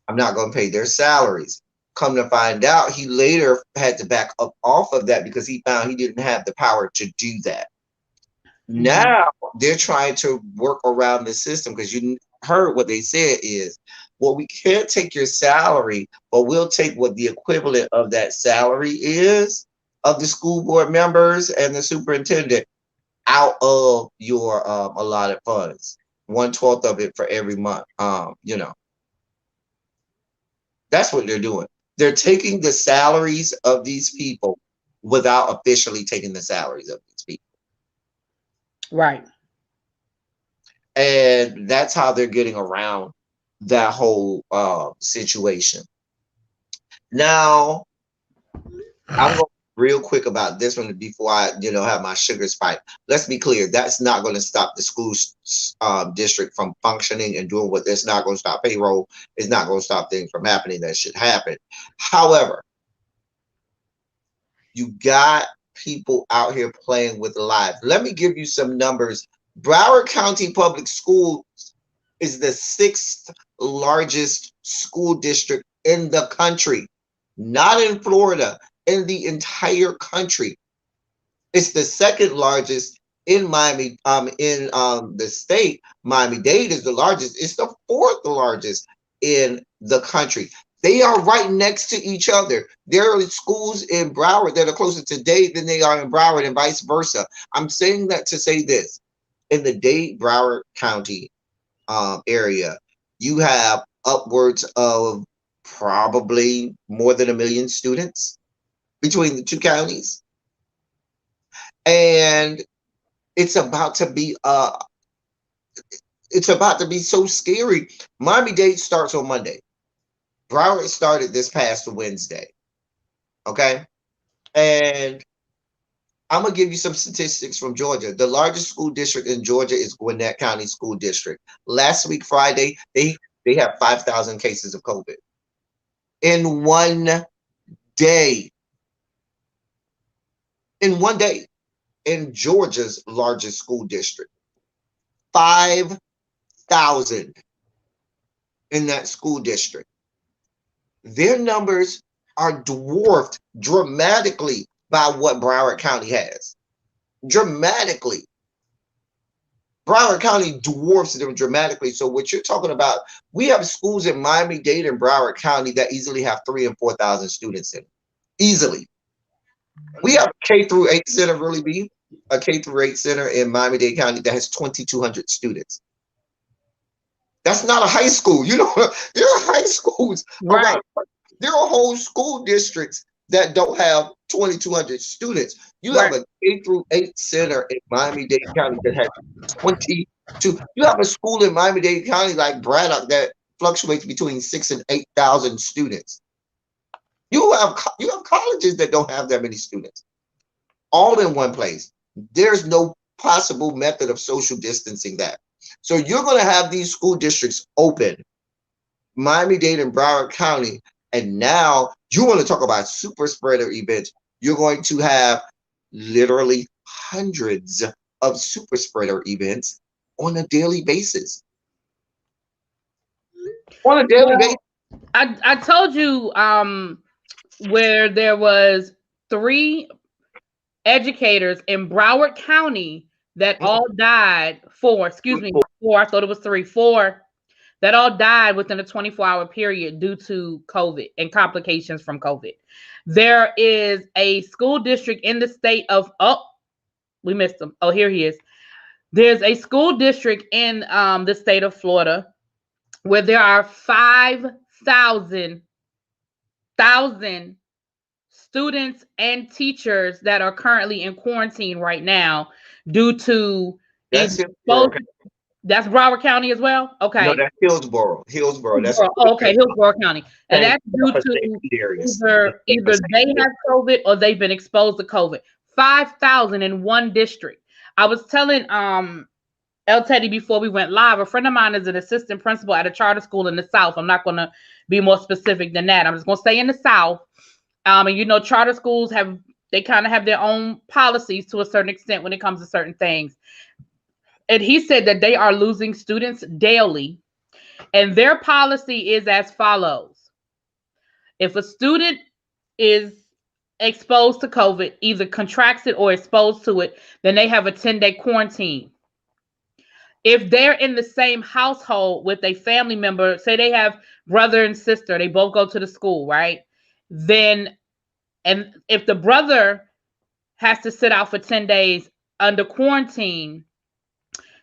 I'm not gonna pay their salaries." Come to find out, he later had to back up off of that because he found he didn't have the power to do that. Mhm. Now they're trying to work around the system because you heard what they said is, well, we can't take your salary, but we'll take what the equivalent of that salary is of the school board members and the superintendent out of your allotted funds. 1/12 of it for every month. That's what they're doing. They're taking the salaries of these people without officially taking the salaries of these people. Right. And that's how they're getting around that whole situation. Now, I'm going real quick about this one before I, have my sugar spike. Let's be clear. That's not going to stop the school district from functioning and doing what. It's not going to stop payroll. It's not going to stop things from happening that should happen. However, you got people out here playing with lives. Let me give you some numbers. Broward County Public Schools is the sixth largest school district in the country, not in Florida, in the entire country. It's the second largest in Miami, in the state. Miami-Dade is the largest. It's the fourth largest in the country. They are right next to each other. There are schools in Broward that are closer to Dade than they are in Broward, and vice versa. I'm saying that to say this: in the Dade Broward County area, you have upwards of probably more than 1 million students between the two counties, and it's about to be so scary. Miami-Dade starts on Monday. Broward started this past Wednesday. Okay, and I'm gonna give you some statistics from Georgia. The largest school district in Georgia is Gwinnett County School District. Last week, Friday, they have 5,000 cases of COVID in one day. In one day, in Georgia's largest school district, 5,000 in that school district. Their numbers are dwarfed dramatically by what Broward County has. Dramatically. Broward County dwarfs them dramatically. So what you're talking about, we have schools in Miami-Dade and Broward County that easily have 3,000 and 4,000 students in it. Easily. We have a K through 8 center, really be a K through 8 center in Miami-Dade County that has 2,200 students. That's not a high school. There are high schools Right. around. There are whole school districts that don't have 2,200 students. You have Right. a K through 8 center in Miami-Dade County that has 22. You have a school in Miami-Dade County like Braddock that fluctuates between 6,000 and 8,000 students. You have colleges that don't have that many students, all in one place. There's no possible method of social distancing that. So you're going to have these school districts open, Miami-Dade and Broward County, and now you want to talk about super spreader events. You're going to have literally hundreds of super spreader events on a daily basis. On a daily basis. Well, I told you where there was 3 educators in Broward County that all died. 4, excuse me, 4. I thought it was 3, 4 that all died within a 24-hour period due to COVID and complications from COVID. There is a school district in the state of, oh, we missed him. Oh, here he is. There's a school district in the state of Florida where there are 5,000 students and teachers that are currently in quarantine right now due to That's either Hillsborough. that's Broward County as well. No, Okay. that's Hillsborough. Hillsborough. That's Oh, okay, Hillsborough County, and same that's due to areas. either they have COVID or they've been exposed to COVID. 5,000 in one district. I was telling El Teddy before we went live. A friend of mine is an assistant principal at a charter school in the South. I'm not going to be more specific than that. I'm just gonna stay in the South. And you know, charter schools have they kind of have their own policies to a certain extent when it comes to certain things. And he said that they are losing students daily, and their policy is as follows: if a student is exposed to COVID, either contracts it or exposed to it, then they have a 10-day quarantine. If they're in the same household with a family member, say they have brother and sister, they both go to the school, right? Then, and if the brother has to sit out for 10 days under quarantine,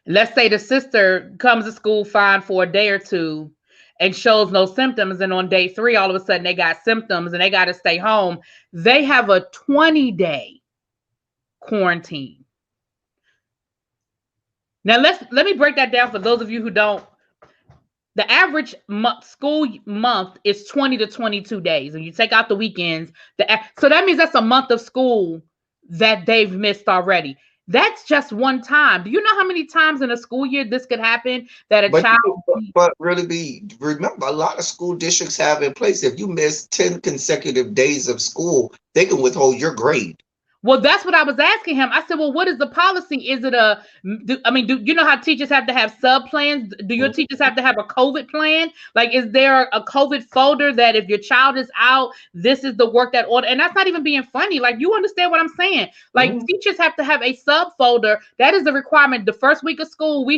let's say the sister comes to school fine for a day or two and shows no symptoms, and on day 3 all of a sudden they got symptoms and they got to stay home, they have a 20-day quarantine. Now let me break that down for those of you who don't. The average school month is 20 to 22 days, and you take out the weekends. So that means that's a month of school that they've missed already. That's just one time. Do you know how many times in a school year this could happen that a But child? but really be remember a lot of school districts have in place if you miss 10 consecutive days of school, they can withhold your grade. Well, that's what I was asking him. I said, well, what is the policy? Is it do you know how teachers have to have sub plans? Do your teachers have to have a COVID plan? Like, is there a COVID folder that if your child is out, this is the work that order? And that's not even being funny. Like, you understand what I'm saying? Like, teachers have to have a sub folder. That is a requirement. The first week of school,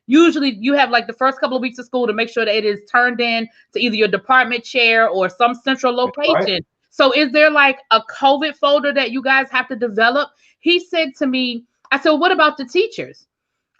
usually you have like the first couple of weeks of school to make sure that it is turned in to either your department chair or some central location. Right. So is there like a COVID folder that you guys have to develop? He said to me, I said, well, what about the teachers?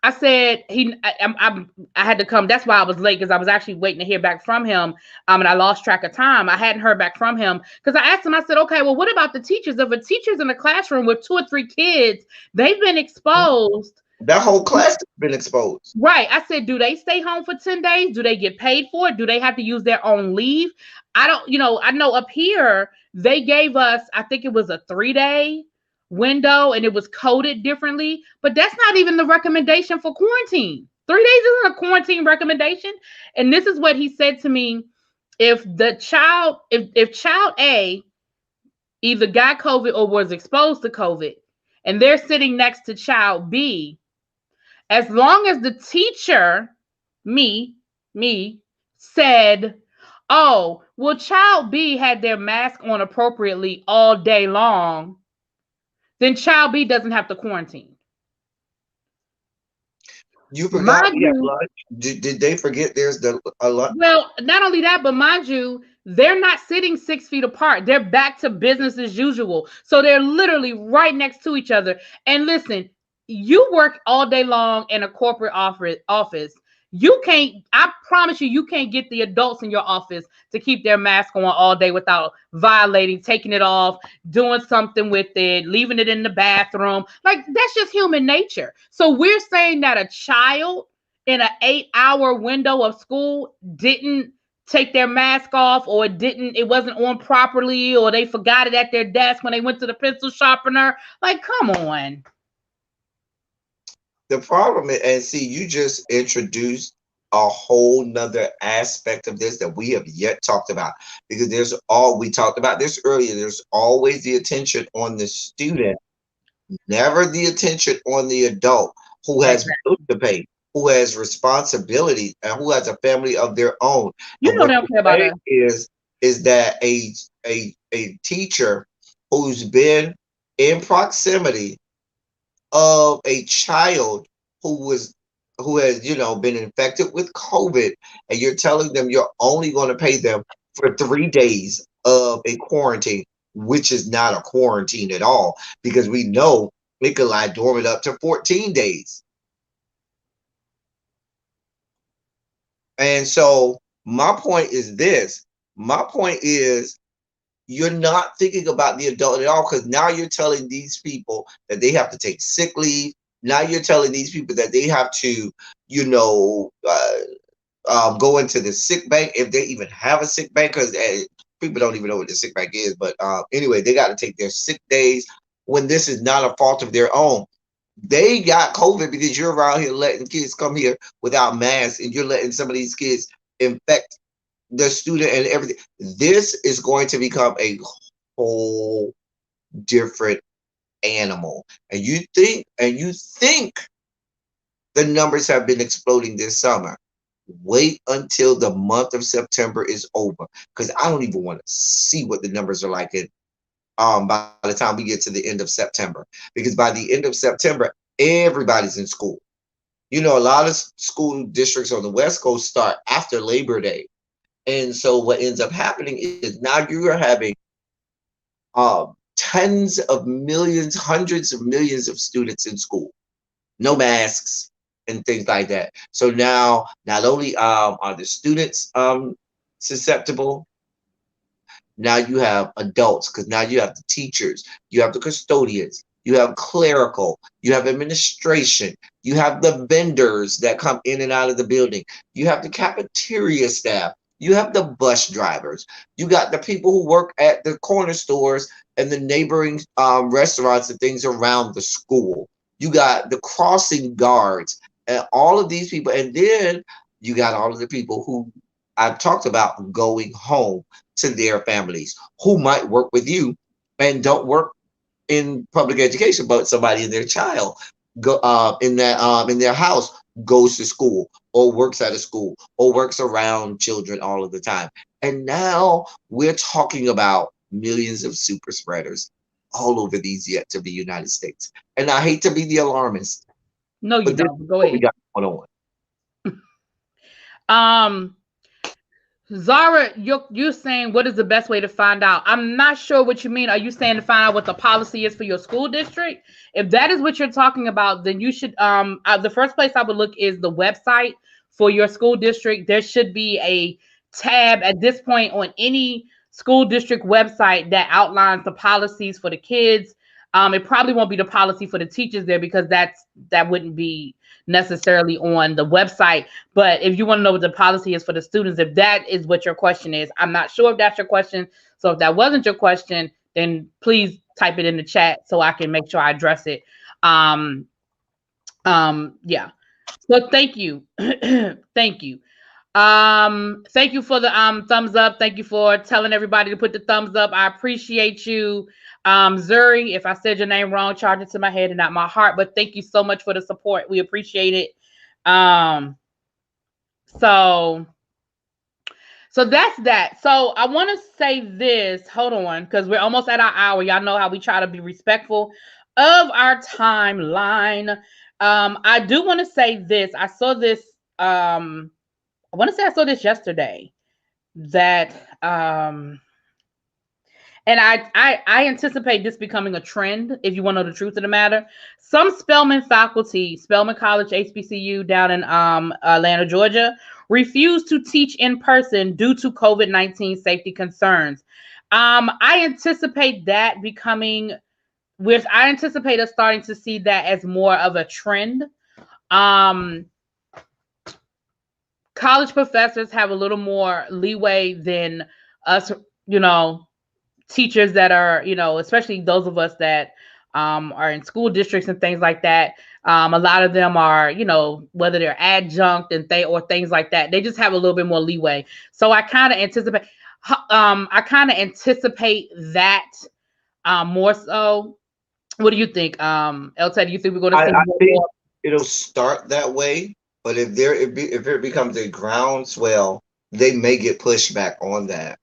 I said, I had to come. That's why I was late, because I was actually waiting to hear back from him. And I lost track of time. I hadn't heard back from him because I asked him, I said, okay, well, what about the teachers? If a teacher's in a classroom with 2 or 3 kids, they've been exposed. That whole class has been exposed. Right. I said, do they stay home for 10 days? Do they get paid for it? Do they have to use their own leave? I don't, I know up here, they gave us, I think it was a 3-day window and it was coded differently, but that's not even the recommendation for quarantine. 3 days isn't a quarantine recommendation. And this is what he said to me. If child A either got COVID or was exposed to COVID, and they're sitting next to child B, as long as the teacher, me, said, oh, well, child B had their mask on appropriately all day long, then child B doesn't have to quarantine. You forgot we have lunch. Did they forget there's a lunch? Well, not only that, but mind you, they're not sitting 6 feet apart. They're back to business as usual. So they're literally right next to each other. And listen, you work all day long in a corporate office. You can't, I promise you can't get the adults in your office to keep their mask on all day without violating, taking it off, doing something with it, leaving it in the bathroom. Like, that's just human nature. So we're saying that a child in an 8-hour window of school didn't take their mask off, or it wasn't on properly, or they forgot it at their desk when they went to the pencil sharpener. Like, come on. The problem is, and see, you just introduced a whole nother aspect of this that we have yet talked about, because we talked about this earlier. There's always the attention on the student, never the attention on the adult who has bills to pay, who has responsibility, and who has a family of their own. You know, they don't care about it. Is that a teacher who's been in proximity of a child who has been infected with COVID, and you're telling them you're only going to pay them for 3 days of a quarantine, which is not a quarantine at all, because we know it could lie dormant up to 14 days. And so my point is this. My point is, you're not thinking about the adult at all, because now you're telling these people that they have to take sick leave. Now you're telling these people that they have to, go into the sick bank, if they even have a sick bank, because people don't even know what the sick bank is. But anyway, they got to take their sick days when this is not a fault of their own. They got COVID because you're around here letting kids come here without masks, and you're letting some of these kids infect the student and everything. This is going to become a whole different animal. And you think the numbers have been exploding this summer. Wait until the month of September is over, because I don't even want to see what the numbers are like by the time we get to the end of September. Because by the end of September, everybody's in school. You know, a lot of school districts on the West Coast start after Labor Day. And so what ends up happening is now you are having tens of millions, hundreds of millions of students in school, no masks and things like that. So now not only are the students susceptible, now you have adults, because now you have the teachers, you have the custodians, you have clerical, you have administration, you have the vendors that come in and out of the building, you have the cafeteria staff, you have the bus drivers, you got the people who work at the corner stores and the neighboring restaurants and things around the school. You got the crossing guards and all of these people. And then you got all of the people who I've talked about going home to their families, who might work with you and don't work in public education, but somebody in their child go in their house goes to school or works at a school or works around children all of the time. And now we're talking about millions of super spreaders all over these yet to be United States. And I hate to be the alarmist, No, you but this don't. is Go what we ahead. got going on. Um, Zara, you're saying what is the best way to find out? I'm not sure what you mean. Are you saying to find out what the policy is for your school district? If that is what you're talking about, then you should the first place I would look is the website for your school district. There should be a tab at this point on any school district website that outlines the policies for the kids. It probably won't be the policy for the teachers there, because that wouldn't be necessarily on the website. But if you want to know what the policy is for the students, if that is what your question is, I'm not sure if that's your question. So if that wasn't your question, then please type it in the chat so I can make sure I address it. Um, yeah. So thank you. Thank you. Thank you for the thumbs up. Thank you for telling everybody to put the thumbs up. I appreciate you. Zuri, if I said your name wrong, charge it to my head and not my heart. But thank you so much for the support. We appreciate it. Um, so so that's that. So I want to say this. Hold on, because we're almost at our hour. Y'all know how we try to be respectful of our timeline. I do want to say this. I saw this. I want to say I saw this yesterday. That and I anticipate this becoming a trend. If you want to know the truth of the matter, some Spelman faculty, Spelman College HBCU down in Atlanta, Georgia, refused to teach in person due to COVID-19 safety concerns. I anticipate that becoming, which I anticipate us starting to see that as more of a trend. Um, College professors have a little more leeway than us, you know, teachers that are, especially those of us that are in school districts and things like that. A lot of them are, whether they're adjunct and or things like that, they just have a little bit more leeway. So I kind of anticipate that more so. What do you think, LT? Do you think we're going to see I think more? it'll start that way, but if it becomes a groundswell, they may get pushback on that.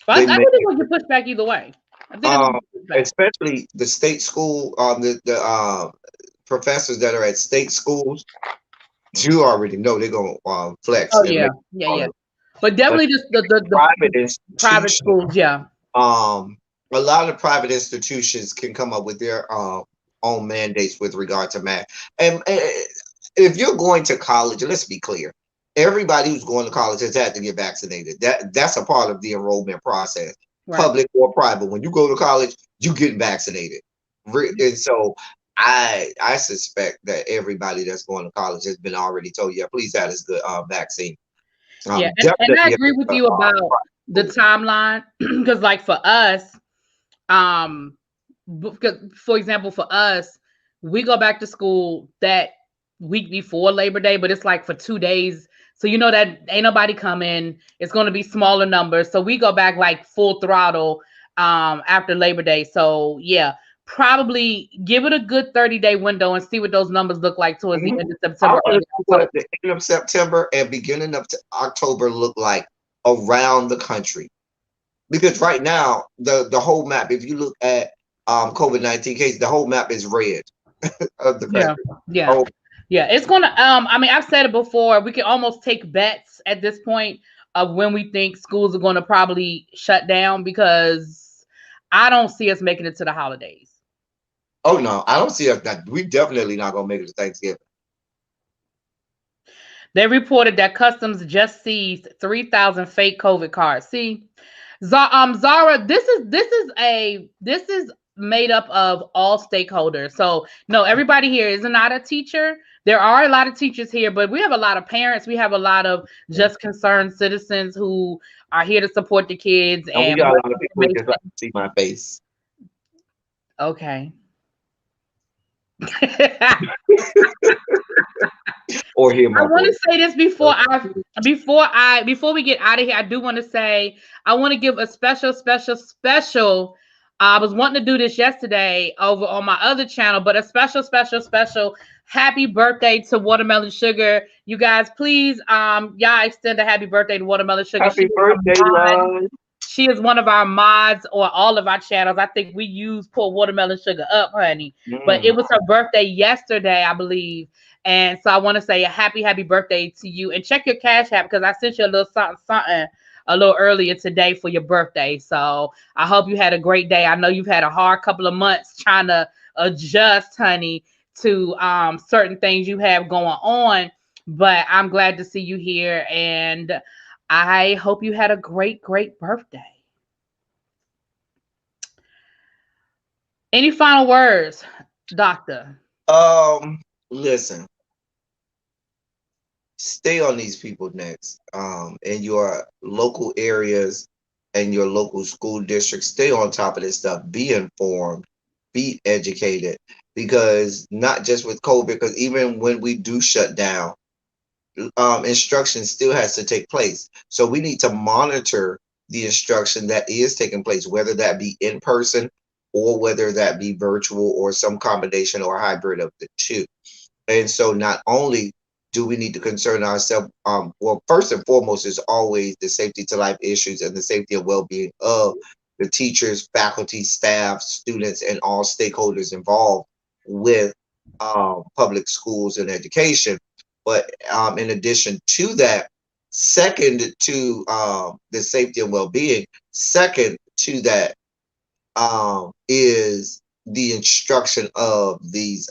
I They think may, they're going to get pushed back either way. I think they're going um, to get pushed back. especially the state school, the professors that are at state schools. You already know they're gonna flex Oh and yeah, make yeah, fun yeah. of. But But definitely just the private private institutions, schools, yeah. um, a lot of private institutions can come up with their own mandates with regard to math. And if you're going to college, let's be clear, everybody who's going to college has had to get vaccinated. That's a part of the enrollment process, Right. public or private. When you go to college, you get vaccinated. And so I suspect that everybody that's going to college has been already told, yeah, please have this good vaccine. Yeah, and I Definitely agree with you about the schools. timeline because, like, for us, um, for example, for us, we go back to school that week before Labor Day, but it's like for 2 days. So you know that ain't nobody coming. It's going to be smaller numbers. So we go back like full throttle after Labor Day. So yeah, probably give it a good 30-day window and see what those numbers look like towards the Mhm. end of I September, want to early see what October. the end of September and beginning of October look like around the country. Because right now, the whole map, if you look at COVID-19 cases, the whole map is red of the Yeah, country. yeah, Oh, yeah. It's gonna. I mean, I've said it before. We can almost take bets at this point of when we think schools are going to probably shut down because I don't see us making it to the holidays. oh no, I don't see us that. We definitely not gonna make it to Thanksgiving. They reported that Customs just seized 3,000 fake COVID cards. See, Zara, this is made up of all stakeholders. So no, everybody here is not a teacher. There are a lot of teachers here, but we have a lot of parents. We have a lot of just concerned citizens who are here to support the kids And we and got a want lot of people who just like information. to see my face Okay. or hear I my want voice. to say this before we get out of here. I do want to say I want to give a special. I was wanting to do this yesterday over on my other channel, but a special happy birthday to Watermelon Sugar. You guys, please, y'all extend a happy birthday to Watermelon Sugar. Happy birthday, love. She is one of our mods on all of our channels. I think we use Poor Watermelon Sugar Up, honey. But Mm. it was her birthday yesterday, I believe. And so I want to say a happy birthday to you. And check your Cash App because I sent you a little something a little earlier today for your birthday. So I hope you had a great day. I know you've had a hard couple of months trying to adjust, honey, to certain things you have going on. But I'm glad to see you here. And I hope you had a great birthday. Any final words, Doctor? Listen, stay on these people next. In your local areas and your local school districts, stay on top of this stuff. Be informed, be educated, because not just with COVID, because even when we do shut down, instruction still has to take place. So we need to monitor the instruction that is taking place, whether that be in person or whether that be virtual or some combination or hybrid of the two. And so not only do we need to concern ourselves, well, first and foremost is always the safety to life issues and the safety and well-being of the teachers, faculty, staff, students, and all stakeholders involved with public schools and education. But in addition to that, second to the safety and well-being, second to that is the instruction of these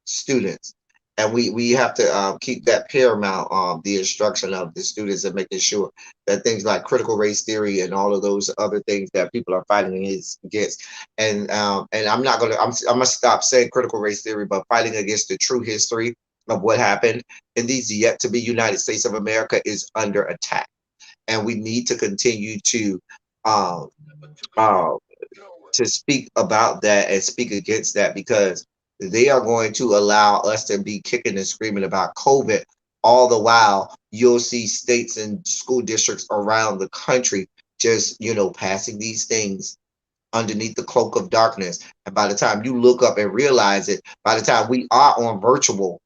students. And we have to keep that paramount, the instruction of the students and making sure that things like critical race theory and all of those other things that people are fighting against. And I'm gonna stop saying critical race theory, but fighting against the true history of what happened in these yet to be United States of America is under attack, and we need to continue uh, uh, to speak about that and speak against that, because they are going to allow us to be kicking and screaming about COVID. All the while, you'll see states and school districts around the country just, passing these things underneath the cloak of darkness. And by the time you look up and realize it, by the time we are on virtual,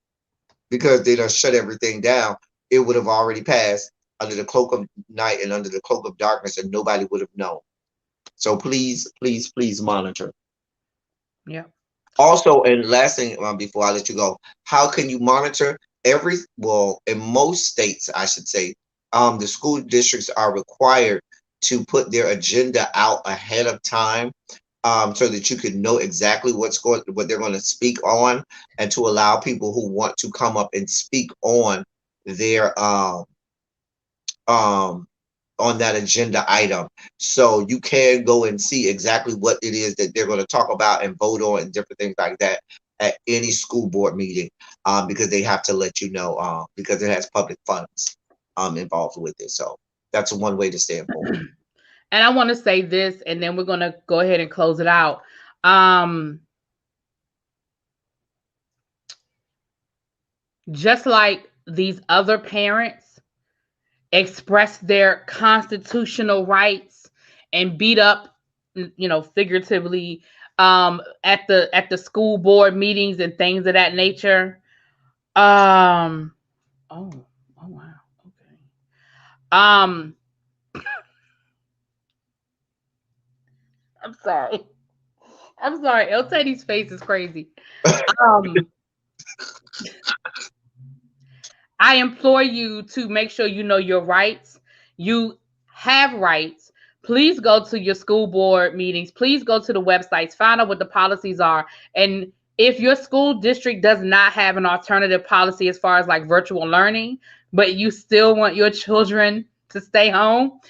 because they done shut everything down, it would have already passed under the cloak of night and under the cloak of darkness, and nobody would have known. So please, please, please monitor. Yeah. Also, and last thing before I let you go, how can you monitor well, in most states, I should say, the school districts are required to put their agenda out ahead of time, so that you can know exactly what they're going to speak on, and to allow people who want to come up and speak their um on that agenda item. So you can go and see exactly what it is that they're going to talk about and vote on and different things like that at any school board meeting, because they have to let you know, because it has public funds involved with it. So that's one way to stay informed. And I want to say this, and then we're gonna go ahead and close it out. Um, just like these other parents express their constitutional rights and beat up, figuratively, at the school board meetings and things of that nature. Um, oh, oh wow, okay. Um, I'm sorry. I'm sorry. El Teddy's face is crazy. Um, I implore you to make sure you know your rights. You have rights. Please go to your school board meetings. Please go to the websites, find out what the policies are. And if your school district does not have an alternative policy as far as like virtual learning, but you still want your children to stay home,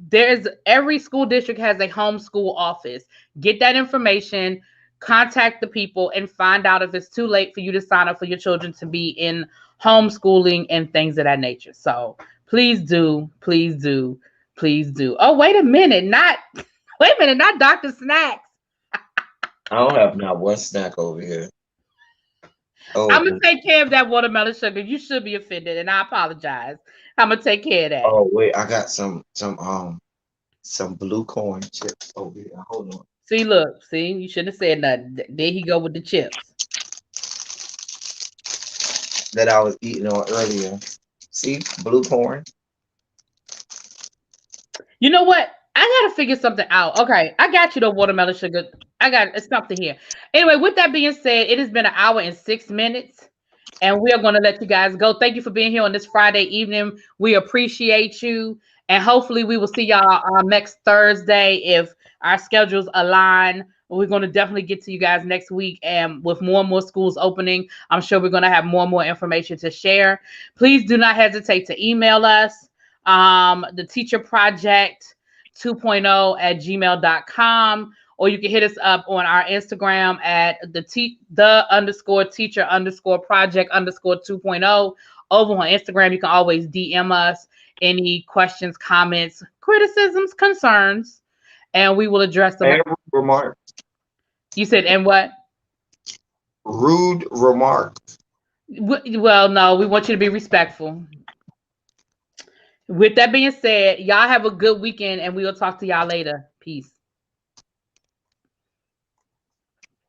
there's every school district has a homeschool office. Get that information, contact the people, and find out if it's too late for you to sign up for your children to be in homeschooling and things of that nature. So please do, please do, please do. Oh, wait a minute, not wait a minute, not Dr. Snacks. I don't have not one snack over here. I'm Oh, gonna take care of that watermelon sugar. You should be offended, and I apologize. I'm gonna take care of that. oh wait, I got some blue corn chips over here. Hold on. See, look, see, you shouldn't have said nothing. There he go with the chips. That I was eating on earlier. See, blue corn. You know what? I gotta figure something out. Okay, I got you the watermelon sugar. I got it's something here. Anyway, with that being said, it has been an hour and 6 minutes, and we are going to let you guys go. Thank you for being here on this Friday evening. We appreciate you, and hopefully, we will see y'all next Thursday if our schedules align. We're going to definitely get to you guys next week, and with more and more schools opening, I'm sure we're going to have more and more information to share. Please do not hesitate to email us, the teacher project 2.0 at gmail.com, or you can hit us up on our Instagram at the underscore teacher underscore project underscore 2.0. Over on Instagram, you can always DM us any questions, comments, criticisms, concerns, and we will address them. And remark. You said, and what? Rude remark. Well, no, we want you to be respectful. With that being said, y'all have a good weekend, and we will talk to y'all later. Peace.